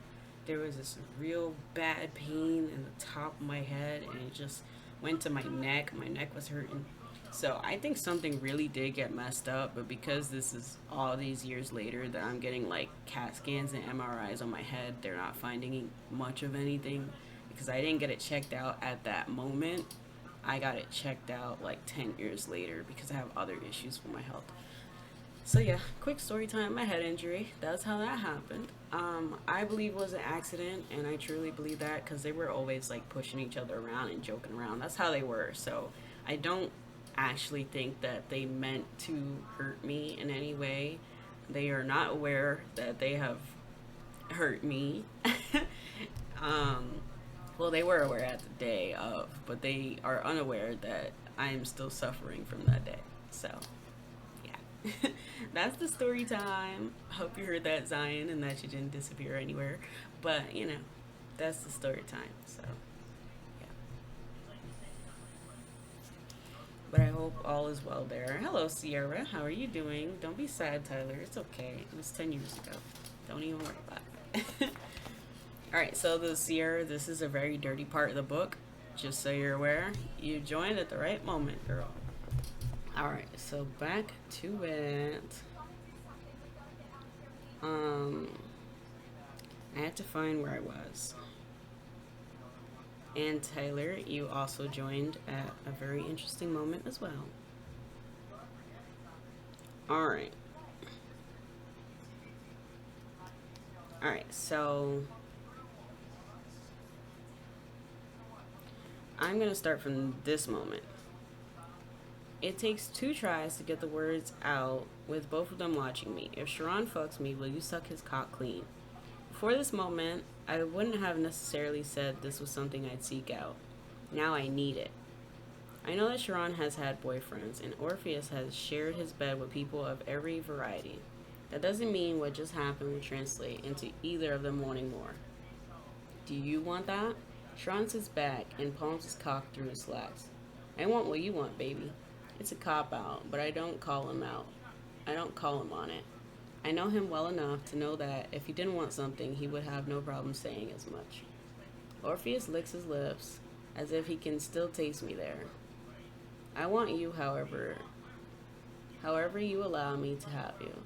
There was this real bad pain in the top of my head, and it just went to my neck. My neck was hurting. So I think something really did get messed up, but because this is all these years later that I'm getting like CAT scans and MRIs on my head, they're not finding much of anything because I didn't get it checked out at that moment. I got it checked out like 10 years later because I have other issues with my health. So yeah, quick story time. My head injury. That's how that happened. I believe it was an accident, and I truly believe that because they were always like pushing each other around and joking around. That's how they were. So I don't actually think that they meant to hurt me in any way. They are not aware that they have hurt me. um, well, they were aware at the day of, but they are unaware that I am still suffering from that day. So yeah. That's the story time. Hope you heard that, Zion, and that you didn't disappear anywhere. But, you know, that's the story time. So, yeah. But I hope all is well there. Hello, Sierra. How are you doing? Don't be sad, Tyler. It's okay. It was 10 years ago. Don't even worry about it. Alright, so the Sierra, this is a very dirty part of the book. Just so you're aware. You joined at the right moment, girl. Alright, so back to it. I had to find where I was. And Tyler, you also joined at a very interesting moment as well. Alright. Alright, so I'm going to start from this moment. It takes 2 tries to get the words out with both of them watching me. If Sharon fucks me, will you suck his cock clean? Before this moment, I wouldn't have necessarily said this was something I'd seek out. Now I need it. I know that Sharon has had boyfriends, and Orpheus has shared his bed with people of every variety. That doesn't mean what just happened would translate into either of them wanting more. Do you want that? Sharon sits back and palms his cock through his slacks. I want what you want, baby. It's a cop-out, but I don't call him out. I don't call him on it. I know him well enough to know that if he didn't want something, he would have no problem saying as much. Orpheus licks his lips, as if he can still taste me there. I want you, however you allow me to have you.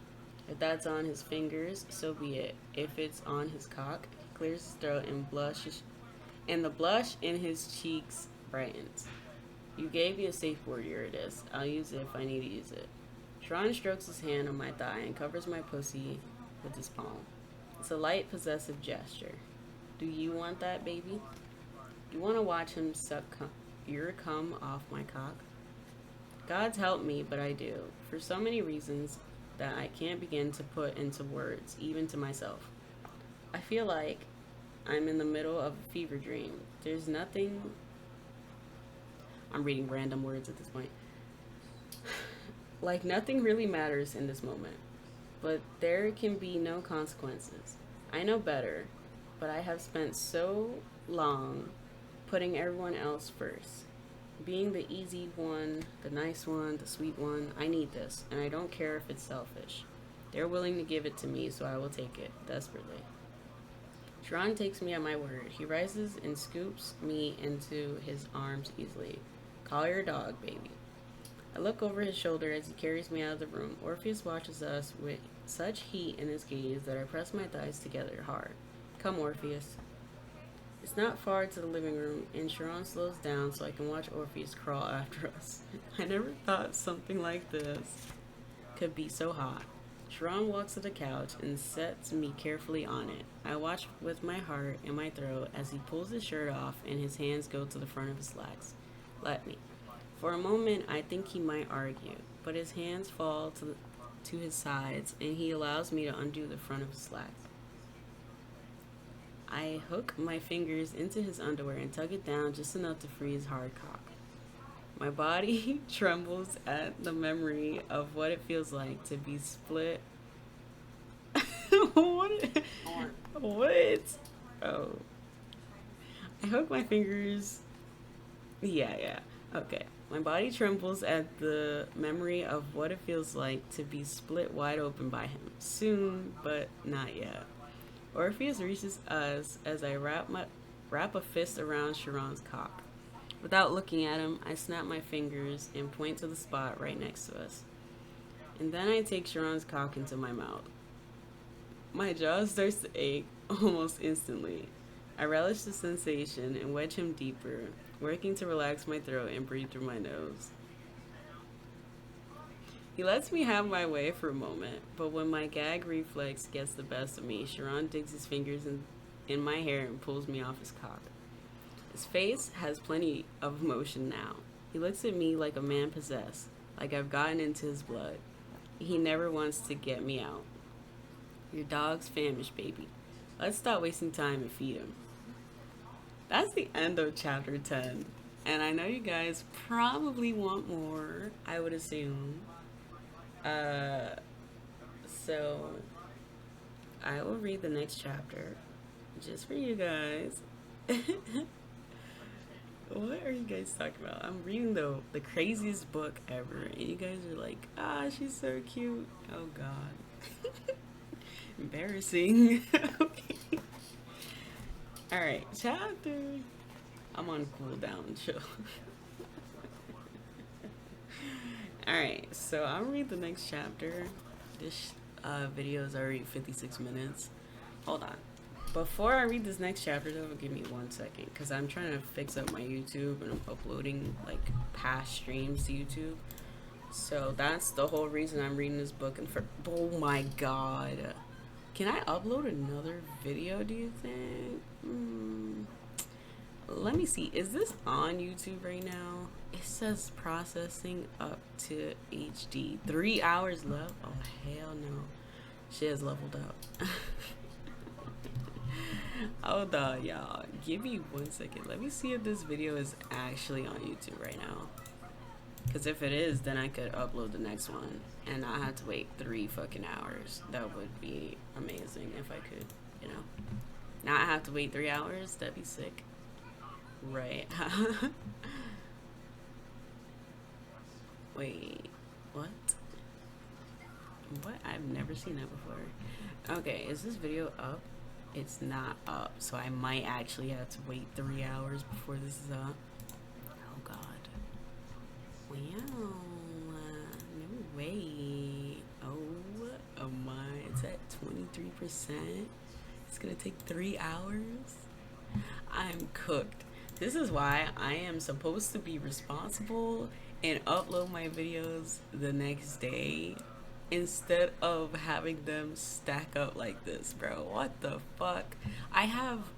If that's on his fingers, so be it. If it's on his cock, he clears his throat and blushes, and the blush in his cheeks brightens. You gave me a safe word, here it is. I'll use it if I need to use it. Sharon strokes his hand on my thigh and covers my pussy with his palm. It's a light, possessive gesture. Do you want that, baby? You want to watch him suck your cum off my cock? God's help me, but I do. For so many reasons that I can't begin to put into words, even to myself. I feel like I'm in the middle of a fever dream. There's nothing... I'm reading random words at this point. Like nothing really matters in this moment. But there can be no consequences. I know better, but I have spent so long putting everyone else first. Being the easy one, the nice one, the sweet one, I need this, and I don't care if it's selfish. They're willing to give it to me, so I will take it, desperately. Sharon takes me at my word. He rises and scoops me into his arms easily. Call your dog, baby. I look over his shoulder as he carries me out of the room. Orpheus watches us with such heat in his gaze that I press my thighs together hard. Come, Orpheus. It's not far to the living room, and Sharon slows down so I can watch Orpheus crawl after us. I never thought something like this could be so hot. Sharon walks to the couch and sets me carefully on it. I watch with my heart in my throat as he pulls his shirt off and his hands go to the front of his slacks. Let me. For a moment, I think he might argue, but his hands fall to his sides and he allows me to undo the front of his slacks. I hook my fingers into his underwear and tug it down just enough to free his hard cock. My body trembles at the memory of what it feels like to be split. What? What? Oh. I hook my fingers. Yeah. Okay. My body trembles at the memory of what it feels like to be split wide open by him. Soon, but not yet. Orpheus reaches us as I wrap a fist around Sharon's cock. Without looking at him, I snap my fingers and point to the spot right next to us. And then I take Sharon's cock into my mouth. My jaw starts to ache almost instantly. I relish the sensation and wedge him deeper, working to relax my throat and breathe through my nose. He lets me have my way for a moment, but when my gag reflex gets the best of me, Sharon digs his fingers in my hair and pulls me off his cock. His face has plenty of emotion now. He looks at me like a man possessed, like I've gotten into his blood. He never wants to get me out. Your dog's famished, baby. Let's stop wasting time and feed him. That's the end of chapter 10. And I know you guys probably want more, I would assume. So I will read the next chapter just for you guys. What are you guys talking about? I'm reading the craziest book ever, and you guys are like, she's so cute. Oh god. Embarrassing. Okay. Alright, chapter. I'm on cooldown, chill. Alright, so I'll read the next chapter. This video is already 56 minutes. Hold on. Before I read this next chapter, though, give me 1 second, because I'm trying to fix up my YouTube and I'm uploading like past streams to YouTube. So that's the whole reason I'm reading this book. And oh my god, can I upload another video? Do you think? Let me see. Is this on YouTube right now? It says processing up to HD. 3 hours left. Oh hell no. She has leveled up. Hold on, y'all. Give me 1 second. Let me see if this video is actually on YouTube right now. Because if it is, then I could upload the next one and not have to wait 3 fucking hours. That would be amazing if I could, you know. Not have to wait 3 hours. That'd be sick. Right. Wait. What? What? I've never seen that before. Okay, is this video up? It's not up, so I might actually have to wait 3 hours before this is up. Oh god. Wow. No way. Oh my. It's at 23%. It's gonna take 3 hours. I'm cooked. This is why I am supposed to be responsible and upload my videos the next day instead of having them stack up like this, bro. What the fuck?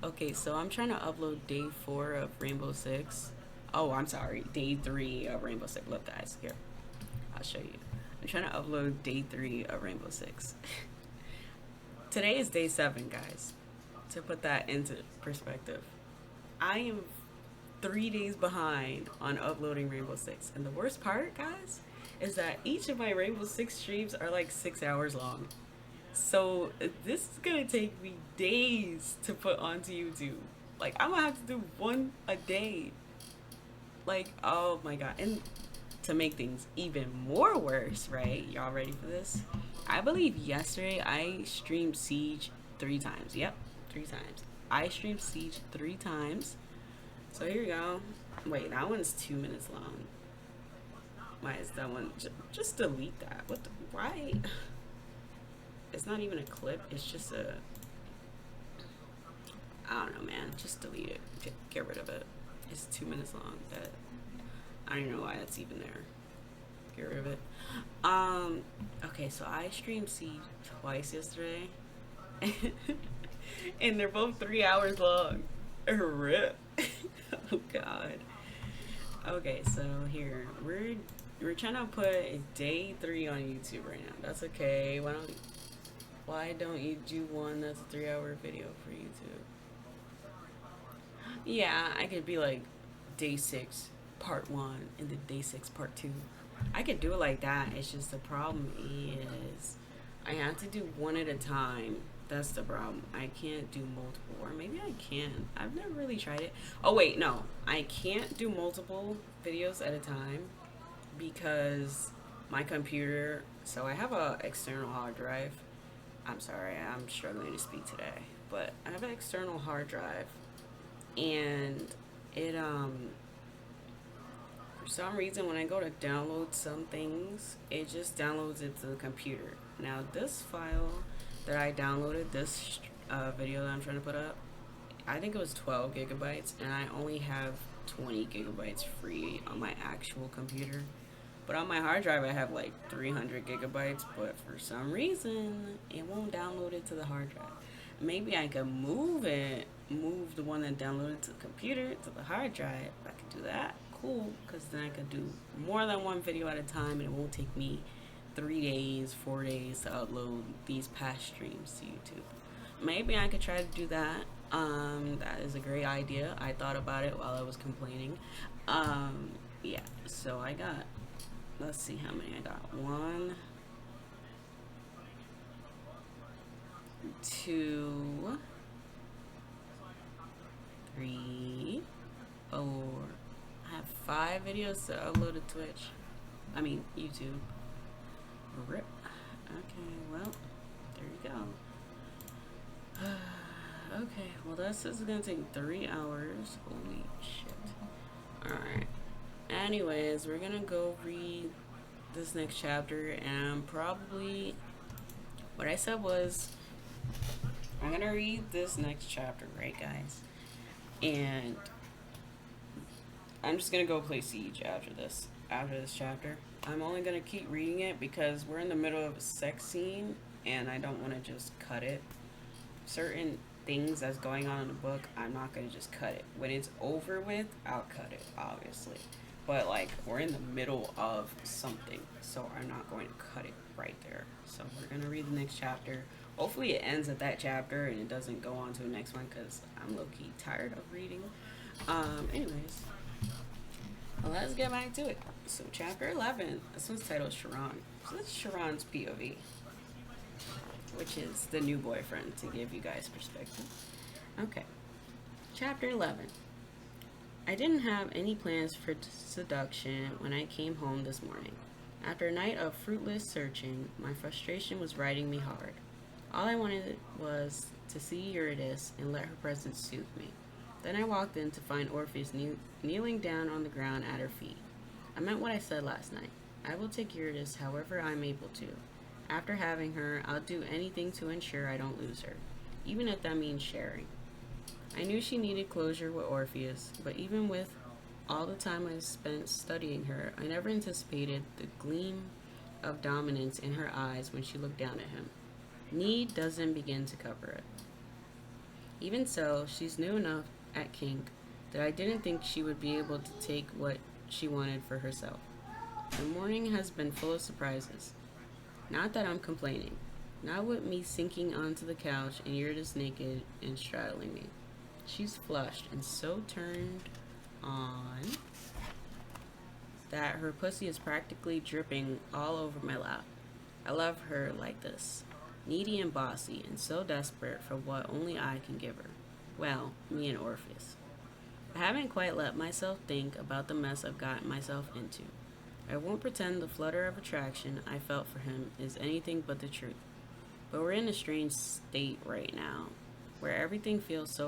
Okay, so I'm trying to upload day 4 of Rainbow Six. Oh, I'm sorry, day 3 of Rainbow Six. Look guys, here, I'll show you. I'm trying to upload day 3 of Rainbow Six. Today is day 7, guys. To put that into perspective, I am 3 days behind on uploading Rainbow Six. And the worst part, guys, is that each of my Rainbow Six streams are like 6 hours long. So this is gonna take me days to put onto YouTube. Like, I'm gonna have to do one a day. Like, oh my god. And to make things even more worse, right? Y'all ready for this? I believe yesterday I streamed Siege 3 times. Yep, 3 times. I streamed Siege 3 times. So here we go. Wait, that one's 2 minutes long. Why is that one? Just delete that. What the? Why? It's not even a clip. It's just a. I don't know, man. Just delete it. Get rid of it. It's 2 minutes long. That I don't even know why that's even there. Get rid of it. Okay, so I streamed Siege twice yesterday, and they're both 3 hours long. Rip. Oh God. Okay, so here we're trying to put day 3 on YouTube right now. That's okay. Why don't you do one that's a 3-hour video for YouTube? Yeah, I could be like day 6 part 1 and then day 6 part 2. I could do it like that. It's just the problem is I have to do one at a time. That's the problem. I can't do multiple, or maybe I can. I've never really tried it. Oh wait, no, I can't do multiple videos at a time because my computer. So I have a external hard drive. I'm sorry, I'm struggling to speak today, but I have an external hard drive, and it for some reason when I go to download some things, it just downloads it to the computer. Now this file that I downloaded, this video that I'm trying to put up, I think it was 12 gigabytes, and I only have 20 gigabytes free on my actual computer. But on my hard drive I have like 300 gigabytes, but for some reason it won't download it to the hard drive. Maybe I could move the one that downloaded to the computer to the hard drive. If I could do that, cool, because then I could do more than one video at a time, and it won't take me 3 days, 4 days to upload these past streams to YouTube. Maybe I could try to do that. That is a great idea. I thought about it while I was complaining. Yeah, so I got, let's see how many I got. 1, 2, 3, 4. I have 5 videos to upload to Twitch. I mean, YouTube. Rip. Okay, well, there you go. Okay, well, this is gonna take 3 hours. Holy shit. Alright. Anyways, we're gonna go read this next chapter, and probably what I said was I'm gonna read this next chapter, right, guys? And I'm just gonna go play Siege after this chapter. I'm only gonna keep reading it because we're in the middle of a sex scene, and I don't want to just cut it. Certain things that's going on in the book, I'm not gonna just cut it. When it's over with, I'll cut it, obviously. But like, we're in the middle of something, so I'm not going to cut it right there. So we're gonna read the next chapter. Hopefully it ends at that chapter and it doesn't go on to the next one, because I'm low-key tired of reading. Anyways, well, let's get back to it. So chapter 11, this one's titled Sharon. So this is Sharon's POV, which is the new boyfriend, to give you guys perspective. Okay, chapter 11. I didn't have any plans for seduction when I came home this morning. After a night of fruitless searching, my frustration was riding me hard. All I wanted was to see Eurydice and let her presence soothe me. Then I walked in to find Orpheus kneeling down on the ground at her feet. I meant what I said last night. I will take Eurydice however I'm able to. After having her, I'll do anything to ensure I don't lose her, even if that means sharing. I knew she needed closure with Orpheus, but even with all the time I spent studying her, I never anticipated the gleam of dominance in her eyes when she looked down at him. Need doesn't begin to cover it. Even so, she's new enough at kink that I didn't think she would be able to take what she wanted for herself. The morning has been full of surprises. Not that I'm complaining. Not with me sinking onto the couch and Eurydice naked and straddling me. She's flushed and so turned on that her pussy is practically dripping all over my lap. I love her like this, needy and bossy, and so desperate for what only I can give her. Well, me and Orpheus. I haven't quite let myself think about the mess I've gotten myself into. I won't pretend the flutter of attraction I felt for him is anything but the truth. But we're in a strange state right now, where everything feels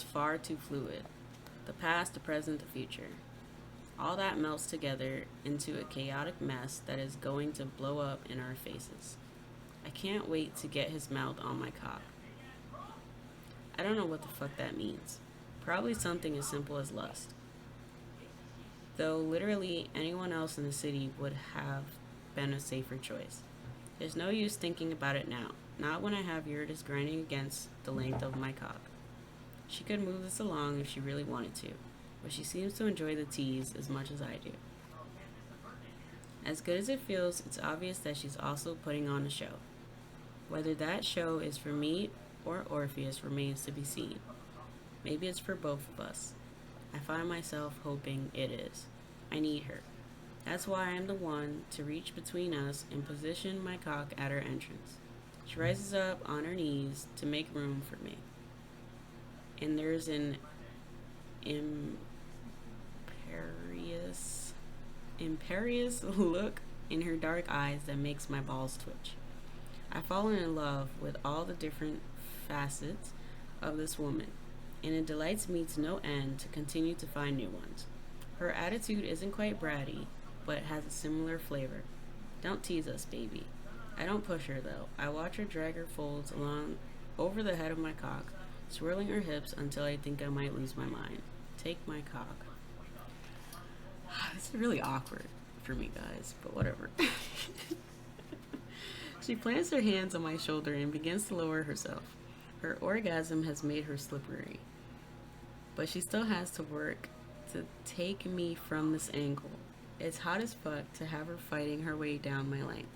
far too fluid. The past, the present, the future. All that melts together into a chaotic mess that is going to blow up in our faces. I can't wait to get his mouth on my cock. I don't know what the fuck that means. Probably something as simple as lust. Though literally anyone else in the city would have been a safer choice. There's no use thinking about it now, not when I have Eurydice grinding against the length of my cock. She could move this along if she really wanted to, but she seems to enjoy the tease as much as I do. As good as it feels, it's obvious that she's also putting on a show. Whether that show is for me or Orpheus remains to be seen. Maybe it's for both of us. I find myself hoping it is. I need her. That's why I'm the one to reach between us and position my cock at her entrance. She rises up on her knees to make room for me. And there's an imperious look in her dark eyes that makes my balls twitch. I've fallen in love with all the different facets of this woman, and it delights me to no end to continue to find new ones. Her attitude isn't quite bratty, but has a similar flavor. Don't tease us, baby. I don't push her, though. I watch her drag her folds along over the head of my cock, swirling her hips until I think I might lose my mind. Take my cock. This is really awkward for me, guys, but whatever. She plants her hands on my shoulder and begins to lower herself. Her orgasm has made her slippery, but she still has to work to take me from this angle. It's hot as fuck to have her fighting her way down my length.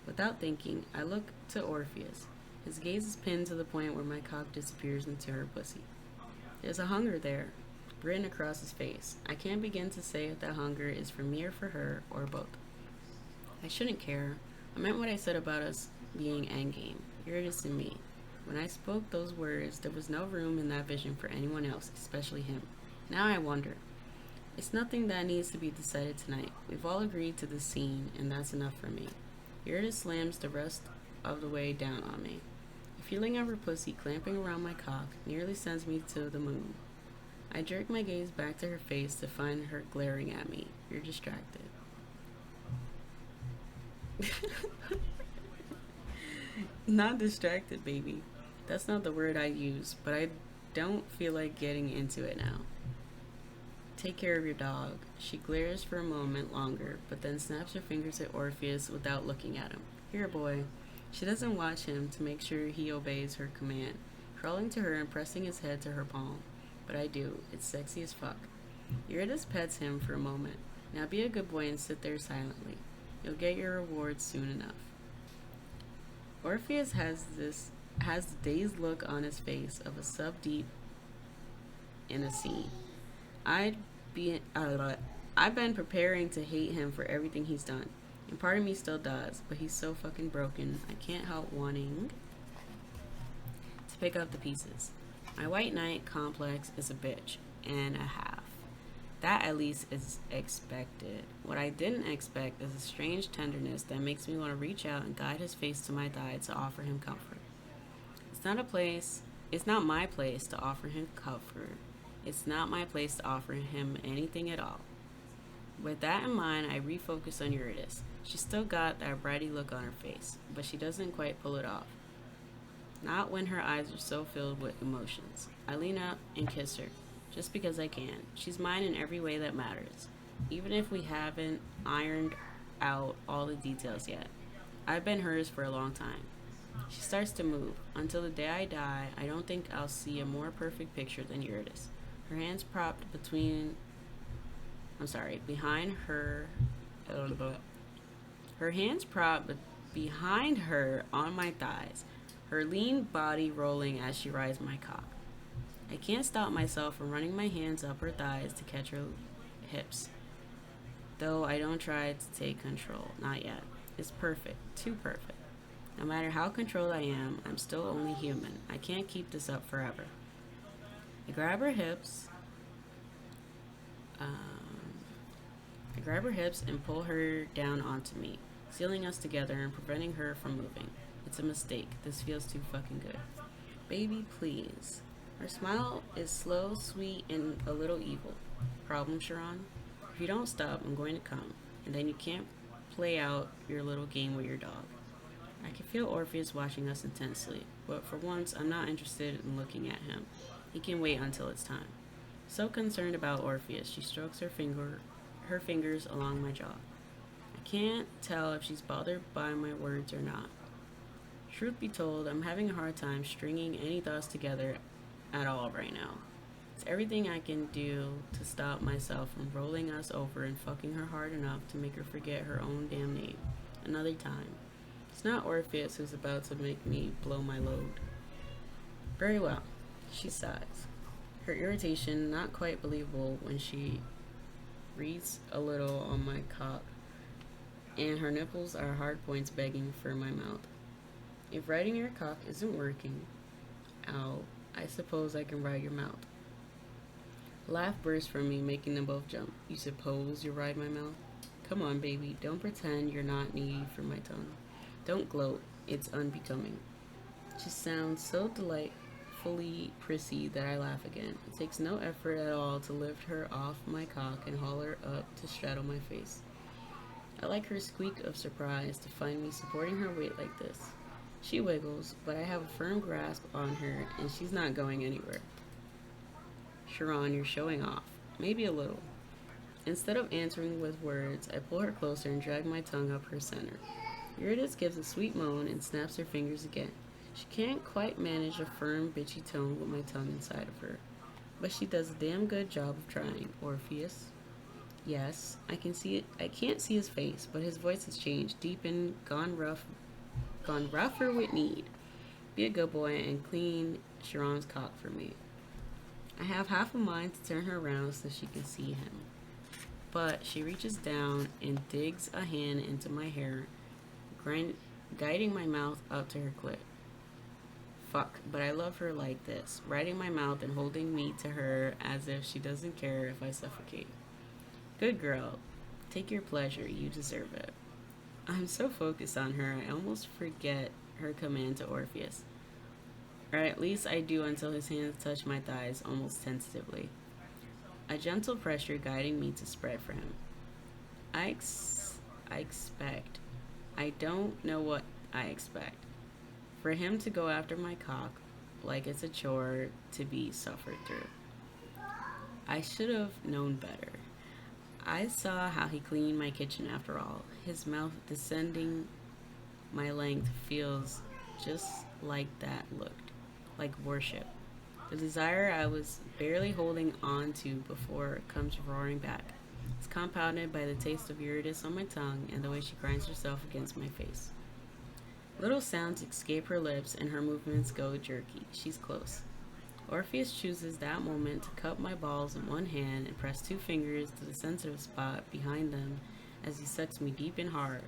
Without thinking, I look to Orpheus. His gaze is pinned to the point where my cock disappears into her pussy. There's a hunger there, written across his face. I can't begin to say if that hunger is for me or for her, or both. I shouldn't care. I meant what I said about us being endgame. Eurydice and me. When I spoke those words, there was no room in that vision for anyone else, especially him. Now I wonder. It's nothing that needs to be decided tonight. We've all agreed to this scene, and that's enough for me. Eurydice slams the rest of the way down on me. The feeling of her pussy clamping around my cock nearly sends me to the moon. I jerk my gaze back to her face to find her glaring at me. You're distracted. Not distracted, baby. That's not the word I use, but I don't feel like getting into it now. Take care of your dog. She glares for a moment longer, but then snaps her fingers at Orpheus without looking at him. Here, boy. She doesn't watch him to make sure he obeys her command, crawling to her and pressing his head to her palm. But I do. It's sexy as fuck. Eurydice pets him for a moment. Now be a good boy and sit there silently. You'll get your reward soon enough. Orpheus has the dazed look on his face of a sub-deep in a scene. I've been preparing to hate him for everything he's done, and part of me still does, but he's so fucking broken, I can't help wanting to pick up the pieces. My white knight complex is a bitch and a half. That at least is expected. What I didn't expect is a strange tenderness that makes me want to reach out and guide his face to my thigh to offer him comfort. It's not my place to offer him comfort. It's not my place to offer him anything at all. With that in mind, I refocus on Eurydice. She's still got that bratty look on her face, but she doesn't quite pull it off. Not when her eyes are so filled with emotions. I lean up and kiss her, just because I can. She's mine in every way that matters, even if we haven't ironed out all the details yet. I've been hers for a long time. She starts to move. Until the day I die, I don't think I'll see a more perfect picture than Eurydice. Her hands propped behind her. Her hands propped behind her on my thighs, her lean body rolling as she rides my cock. I can't stop myself from running my hands up her thighs to catch her hips, though I don't try to take control, not yet. It's perfect, too perfect. No matter how controlled I am, I'm still only human. I can't keep this up forever. I grab her hips. Um, I grab her hips and pull her down onto me, sealing us together and preventing her from moving. It's a mistake. This feels too fucking good. Baby, please. Her smile is slow, sweet, and a little evil. Problem, Sharon? If you don't stop, I'm going to come, and then you can't play out your little game with your dog. I can feel Orpheus watching us intensely, but for once, I'm not interested in looking at him. He can wait until it's time. So concerned about Orpheus, she strokes her fingers along my jaw. I can't tell if she's bothered by my words or not. Truth be told, I'm having a hard time stringing any thoughts together at all right now. It's everything I can do to stop myself from rolling us over and fucking her hard enough to make her forget her own damn name. Another time. It's not Orpheus who's about to make me blow my load. Very well. She sighs. Her irritation not quite believable when she reads a little on my cock, and her nipples are hard points begging for my mouth. If riding your cock isn't working, ow, I suppose I can ride your mouth. A laugh bursts from me, making them both jump. You suppose you ride my mouth? Come on, baby, don't pretend you're not needy for my tongue. Don't gloat, it's unbecoming. She sounds so delightfully prissy that I laugh again. It takes no effort at all to lift her off my cock and haul her up to straddle my face. I like her squeak of surprise to find me supporting her weight like this. She wiggles, but I have a firm grasp on her, and she's not going anywhere. Sharon, you're showing off. Maybe a little. Instead of answering with words, I pull her closer and drag my tongue up her center. Eurydice gives a sweet moan and snaps her fingers again. She can't quite manage a firm, bitchy tone with my tongue inside of her, but she does a damn good job of trying. Orpheus? Yes, I can see it. I can't see his face, but his voice has changed, deepened, gone rougher with need. Be a good boy and clean Sharon's cock for me. I have half a mind to turn her around so she can see him, but she reaches down and digs a hand into my hair, guiding my mouth up to her clit. Fuck, but I love her like this, riding my mouth and holding me to her as if she doesn't care if I suffocate. Good girl. Take your pleasure, you deserve it. I'm so focused on her, I almost forget her command to Orpheus. Or at least I do until his hands touch my thighs almost tentatively. A gentle pressure guiding me to spread for him. I expect. I don't know what I expect. For him to go after my cock like it's a chore to be suffered through. I should have known better. I saw how he cleaned my kitchen after all. His mouth descending my length feels just like that looked. Like worship. The desire I was barely holding on to before comes roaring back. It's compounded by the taste of Eurydice on my tongue and the way she grinds herself against my face. Little sounds escape her lips and her movements go jerky. She's close. Orpheus chooses that moment to cup my balls in one hand and press two fingers to the sensitive spot behind them as he sucks me deep and hard.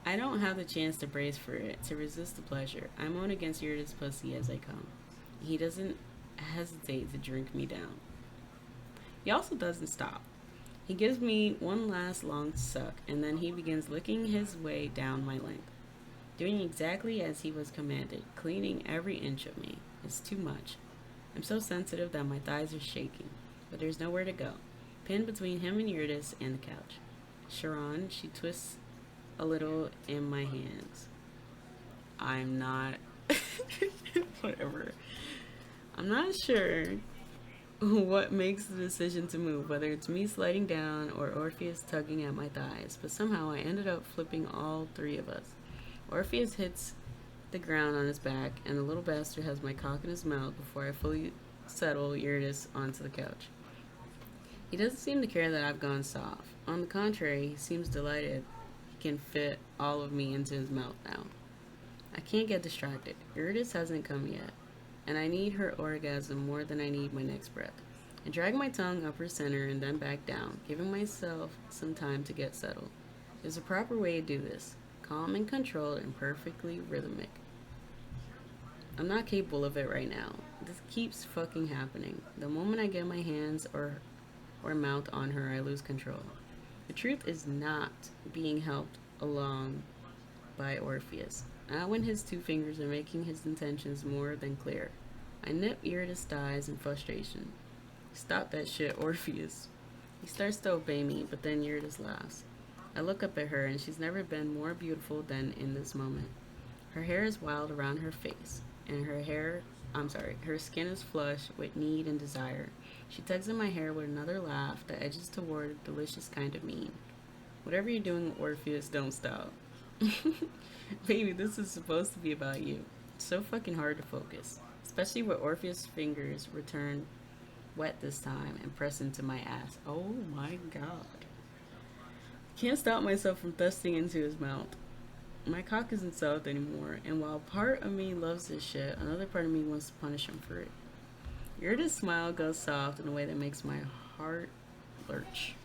I don't have the chance to brace for it, to resist the pleasure. I moan against Eurydice's pussy as I come. He doesn't hesitate to drink me down. He also doesn't stop. He gives me one last long suck, and then he begins licking his way down my length, doing exactly as he was commanded, cleaning every inch of me. It's too much. I'm so sensitive that my thighs are shaking, but there's nowhere to go. Pinned between him and Eurydice and the couch. Sharon, she twists a little in my hands. I'm not... Whatever. I'm not sure what makes the decision to move, whether it's me sliding down or Orpheus tugging at my thighs, but somehow I ended up flipping all three of us. Orpheus hits the ground on his back, and the little bastard has my cock in his mouth before I fully settle Eurydice onto the couch. He doesn't seem to care that I've gone soft. On the contrary, he seems delighted he can fit all of me into his mouth now. I can't get distracted. Eurydice hasn't come yet, and I need her orgasm more than I need my next breath. I drag my tongue up her center and then back down, giving myself some time to get settled. There's a proper way to do this. Calm and controlled and perfectly rhythmic. I'm not capable of it right now. This keeps fucking happening. The moment I get my hands or mouth on her, I lose control. The truth is not being helped along by Orpheus. Not when his two fingers are making his intentions more than clear. I nip Eurydice' thighs in frustration. Stop that shit, Orpheus. He starts to obey me, but then Eurydice laughs. I look up at her, and she's never been more beautiful than in this moment. Her hair is wild around her face, and her skin is flush with need and desire. She tugs at my hair with another laugh that edges toward a delicious kind of mean. Whatever you're doing, Orpheus, don't stop. Baby, this is supposed to be about you. It's so fucking hard to focus, especially with Orpheus' fingers return wet this time and press into my ass. Oh my god. Can't stop myself from thrusting into his mouth. My cock isn't soft anymore, and while part of me loves this shit, another part of me wants to punish him for it. Yurda's smile goes soft in a way that makes my heart lurch.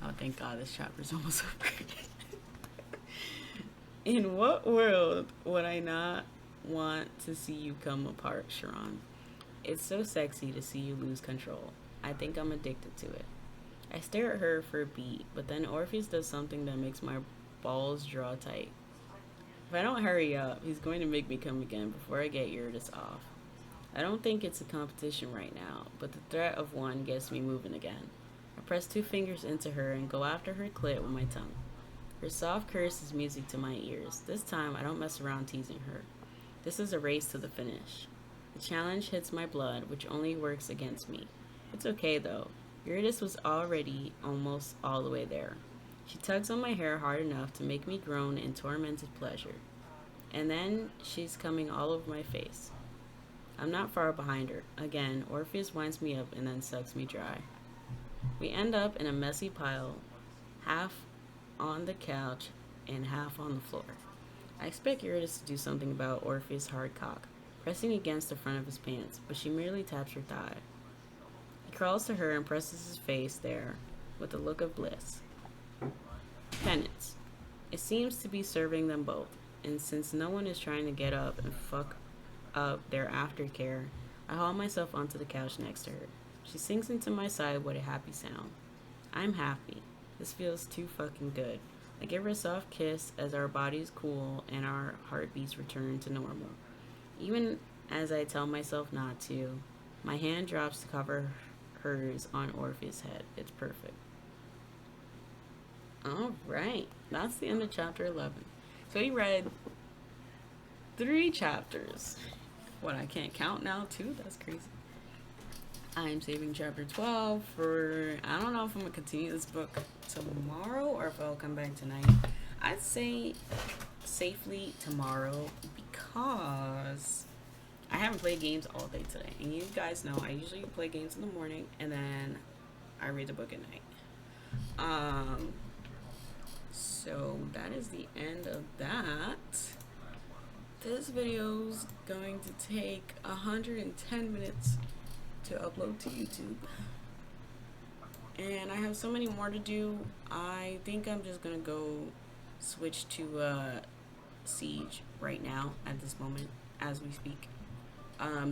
Oh, thank God, this chapter's almost over. In what world would I not want to see you come apart, Sharon? It's so sexy to see you lose control. I think I'm addicted to it. I stare at her for a beat, but then Orpheus does something that makes my balls draw tight. If I don't hurry up, he's going to make me come again before I get Eurydice off. I don't think it's a competition right now, but the threat of one gets me moving again. I press two fingers into her and go after her clit with my tongue. Her soft curse is music to my ears. This time, I don't mess around teasing her. This is a race to the finish. The challenge hits my blood, which only works against me. It's okay, though. Eurydice was already almost all the way there. She tugs on my hair hard enough to make me groan in tormented pleasure. And then she's coming all over my face. I'm not far behind her. Again, Orpheus winds me up and then sucks me dry. We end up in a messy pile, half on the couch and half on the floor. I expect Eurydice to do something about Orpheus' hard cock, pressing against the front of his pants, but she merely taps her thigh. He crawls to her and presses his face there with a look of bliss. Penance. It seems to be serving them both, and since no one is trying to get up and fuck up their aftercare, I haul myself onto the couch next to her. She sinks into my side with a happy sound. I'm happy. This feels too fucking good. I give her a soft kiss as our bodies cool and our heartbeats return to normal. Even as I tell myself not to, my hand drops to cover hers on Orpheus' head. It's perfect. Alright, that's the end of chapter 11. So we read 3 chapters. What, I can't count now too? That's crazy. I'm saving chapter 12 for, I don't know if I'm going to continue this book tomorrow or if I'll come back tonight. I'd say safely tomorrow because I haven't played games all day today. And you guys know I usually play games in the morning and then I read the book at night. So that is the end of that. This video's going to take 110 minutes to upload to YouTube. And I have so many more to do. I think I'm just gonna go switch to Siege right now at this moment as we speak.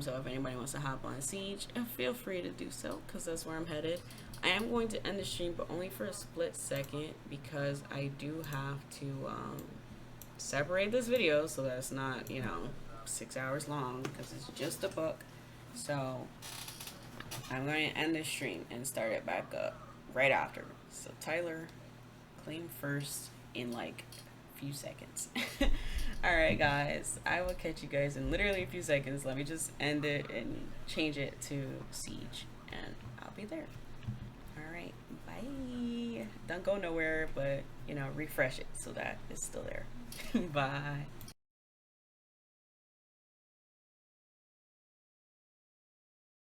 So if anybody wants to hop on Siege, feel free to do so because that's where I'm headed. I am going to end the stream, but only for a split second because I do have to separate this video so that it's not, 6 hours long because it's just a book. So I'm going to end the stream and start it back up right after. So Tyler, claim first in like a few seconds. Alright guys, I will catch you guys in literally a few seconds. Let me just end it and change it to Siege and I'll be there. Alright, bye. Don't go nowhere, but refresh it so that it's still there. Bye.